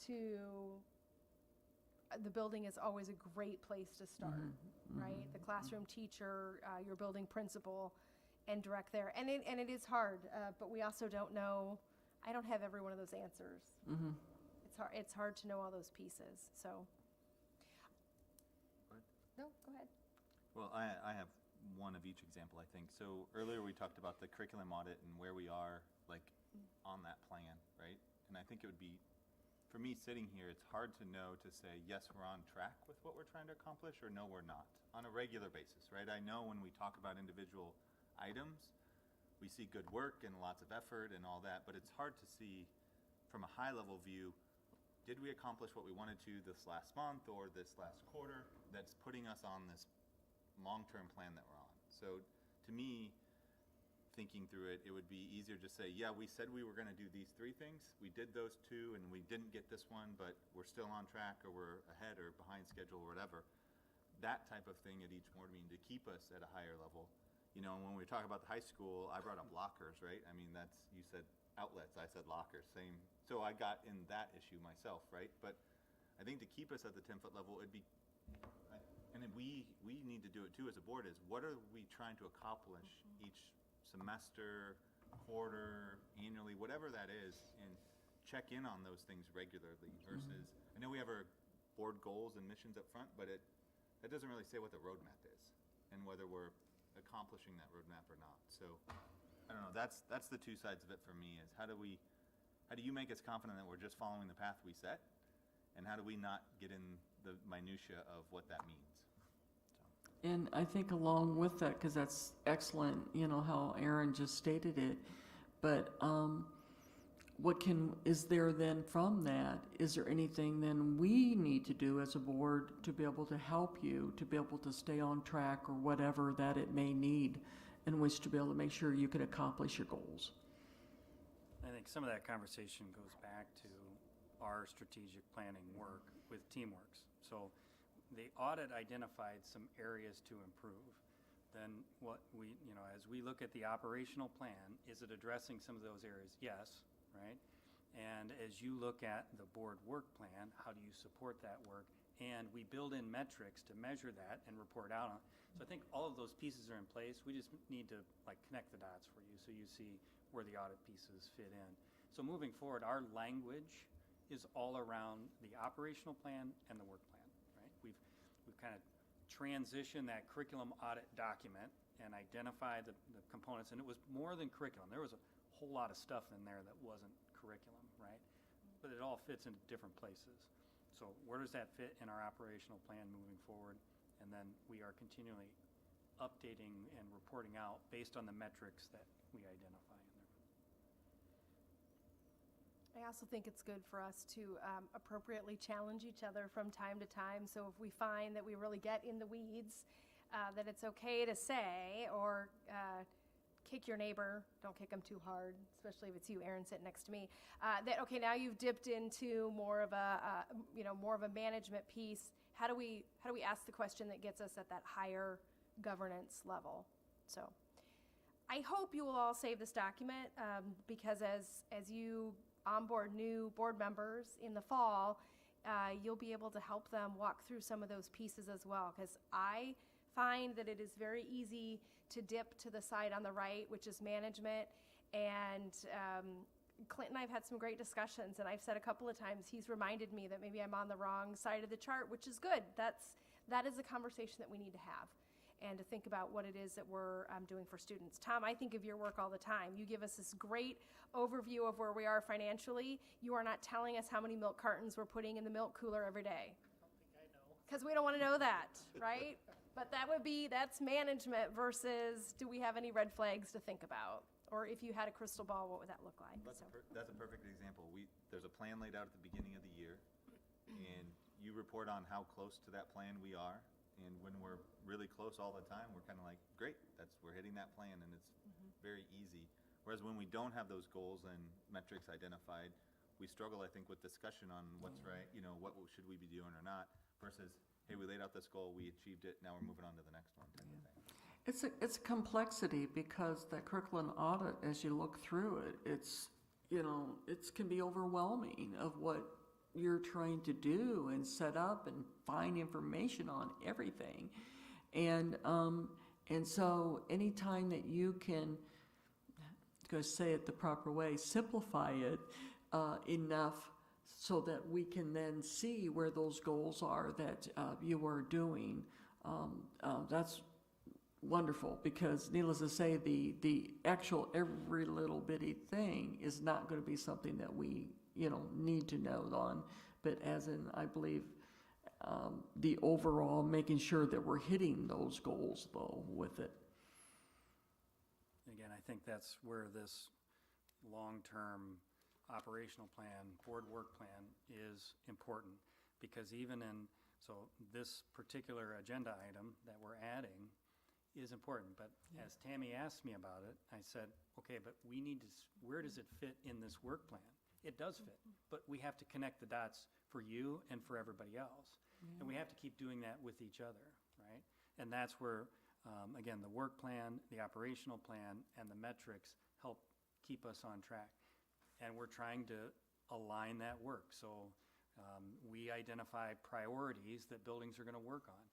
S1: to the building is always a great place to start, right? The classroom teacher, your building principal, and direct there. And it is hard, but we also don't know. I don't have every one of those answers. It's hard to know all those pieces. So, no, go ahead.
S3: Well, I have one of each example, I think. So earlier we talked about the curriculum audit and where we are, like, on that plan, right? And I think it would be, for me sitting here, it's hard to know to say, yes, we're on track with what we're trying to accomplish, or no, we're not, on a regular basis, right? I know when we talk about individual items, we see good work and lots of effort and all that, but it's hard to see from a high-level view, did we accomplish what we wanted to this last month or this last quarter that's putting us on this long-term plan that we're on? So to me, thinking through it, it would be easier to say, yeah, we said we were going to do these 3 things. We did those 2 and we didn't get this one, but we're still on track or we're ahead or behind schedule or whatever. That type of thing at each board meeting to keep us at a higher level. You know, when we talk about the high school, I brought up lockers, right? I mean, you said outlets, I said lockers, same. So I got in that issue myself, right? But I think to keep us at the 10-foot level, it'd be, and then we need to do it too as a board, is what are we trying to accomplish each semester, quarter, annually, whatever that is, and check in on those things regularly versus, I know we have our board goals and missions up front, but that doesn't really say what the roadmap is and whether we're accomplishing that roadmap or not. So I don't know, that's the 2 sides of it for me, is how do you make us confident that we're just following the path we set, and how do we not get in the minutia of what that means?
S2: And I think along with that, because that's excellent, you know, how Aaron just stated it, but is there then from that, is there anything then we need to do as a board to be able to help you, to be able to stay on track or whatever that it may need, in which to be able to make sure you can accomplish your goals?
S4: I think some of that conversation goes back to our strategic planning work with Teamworks. So the audit identified some areas to improve. Then as we look at the operational plan, is it addressing some of those areas? Yes, right? And as you look at the board work plan, how do you support that work? And we build in metrics to measure that and report out on. So I think all of those pieces are in place. We just need to connect the dots for you so you see where the audit pieces fit in. So moving forward, our language is all around the operational plan and the work plan, right? We've kind of transitioned that curriculum audit document and identified the components, and it was more than curriculum. There was a whole lot of stuff in there that wasn't curriculum, right? But it all fits into different places. So where does that fit in our operational plan moving forward? And then we are continually updating and reporting out based on the metrics that we identify in there.
S1: I also think it's good for us to appropriately challenge each other from time to time. So if we find that we really get in the weeds, that it's okay to say, or kick your neighbor, don't kick them too hard, especially if it's you, Aaron, sitting next to me, that, okay, now you've dipped into more of a, more of a management piece. How do we ask the question that gets us at that higher governance level? So I hope you will all save this document, because as you onboard new board members in the fall, you'll be able to help them walk through some of those pieces as well, because I find that it is very easy to dip to the side on the right, which is management, and Clint and I have had some great discussions, and I've said a couple of times, he's reminded me that maybe I'm on the wrong side of the chart, which is good. That is a conversation that we need to have, and to think about what it is that we're doing for students. Tom, I think of your work all the time. You give us this great overview of where we are financially. You are not telling us how many milk cartons we're putting in the milk cooler every day. Because we don't want to know that, right? But that's management versus, do we have any red flags to think about? Or if you had a crystal ball, what would that look like?
S3: That's a perfect example. There's a plan laid out at the beginning of the year, and you report on how close to that plan we are. And when we're really close all the time, we're kind of like, great, we're hitting that plan, and it's very easy. Whereas when we don't have those goals and metrics identified, we struggle, I think, with discussion on what's right, what should we be doing or not, versus, hey, we laid out this goal, we achieved it, now we're moving on to the next one type of thing.
S2: It's a complexity, because that curriculum audit, as you look through it, it can be overwhelming of what you're trying to do and set up and find information on everything. And so anytime that you can, go say it the proper way, simplify it enough so that we can then see where those goals are that you are doing, that's wonderful, because needless to say, the actual every little bitty thing is not going to be something that we need to know on, but as in, I believe, the overall making sure that we're hitting those goals though with it.
S4: Again, I think that's where this long-term operational plan, board work plan is important, because this particular agenda item that we're adding is important, but as Tammy asked me about it, I said, okay, but we need to, where does it fit in this work plan? It does fit, but we have to connect the dots for you and for everybody else. And we have to keep doing that with each other, right? And that's where, again, the work plan, the operational plan, and the metrics help keep us on track. And we're trying to align that work. So we identify priorities that buildings are going to work on.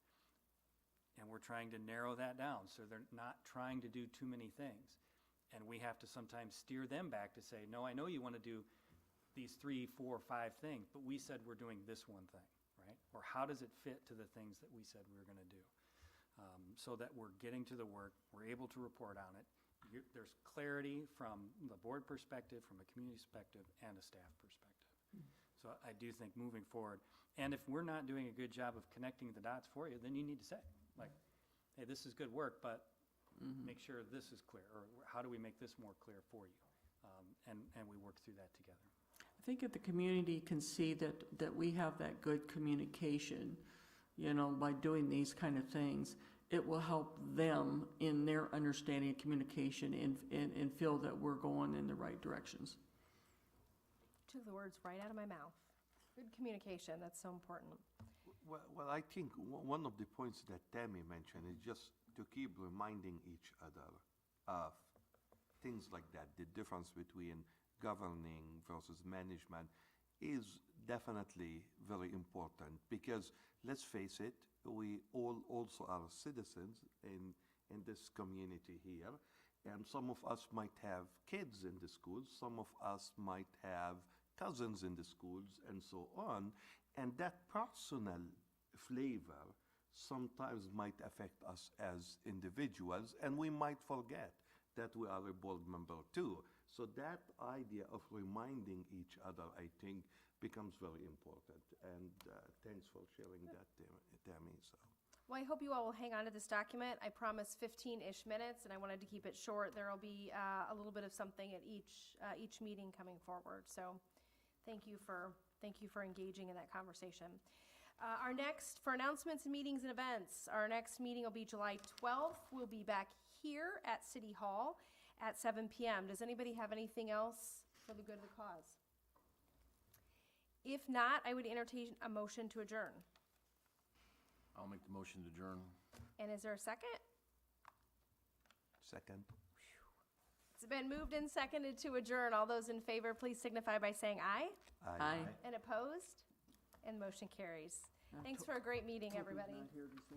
S4: And we're trying to narrow that down so they're not trying to do too many things. And we have to sometimes steer them back to say, no, I know you want to do these 3, 4, 5 things, but we said we're doing this one thing, right? Or how does it fit to the things that we said we were going to do? So that we're getting to the work, we're able to report on it. There's clarity from the board perspective, from a community perspective, and a staff perspective. So I do think moving forward, and if we're not doing a good job of connecting the dots for you, then you need to say, like, hey, this is good work, but make sure this is clear, or how do we make this more clear for you? And we work through that together.
S2: I think if the community can see that we have that good communication, by doing these kind of things, it will help them in their understanding of communication and feel that we're going in the right directions.
S1: Took the words right out of my mouth. Good communication, that's so important.
S6: Well, I think one of the points that Tammy mentioned is just to keep reminding each other of things like that. The difference between governing versus management is definitely very important, because let's face it, we all also are citizens in this community here, and some of us might have kids in the schools, some of us might have cousins in the schools, and so on, and that personal flavor sometimes might affect us as individuals, and we might forget that we are a board member too. So that idea of reminding each other, I think, becomes very important. And thanks for sharing that, Tammy. So.
S1: Well, I hope you all will hang on to this document. I promised 15-ish minutes, and I wanted to keep it short. There will be a little bit of something at each meeting coming forward. So Thank you for engaging in that conversation. For announcements, meetings, and events, our next meeting will be July 12th. We'll be back here at City Hall at 7 p.m. Does anybody have anything else for the good of the cause? If not, I would entertain a motion to adjourn.
S10: I'll make the motion to adjourn.
S1: And is there a second?
S6: Second.
S1: It's been moved and seconded to adjourn. All those in favor, please signify by saying aye.
S2: Aye.
S1: And opposed? And motion carries. Thanks for a great meeting, everybody.
S2: Not here to say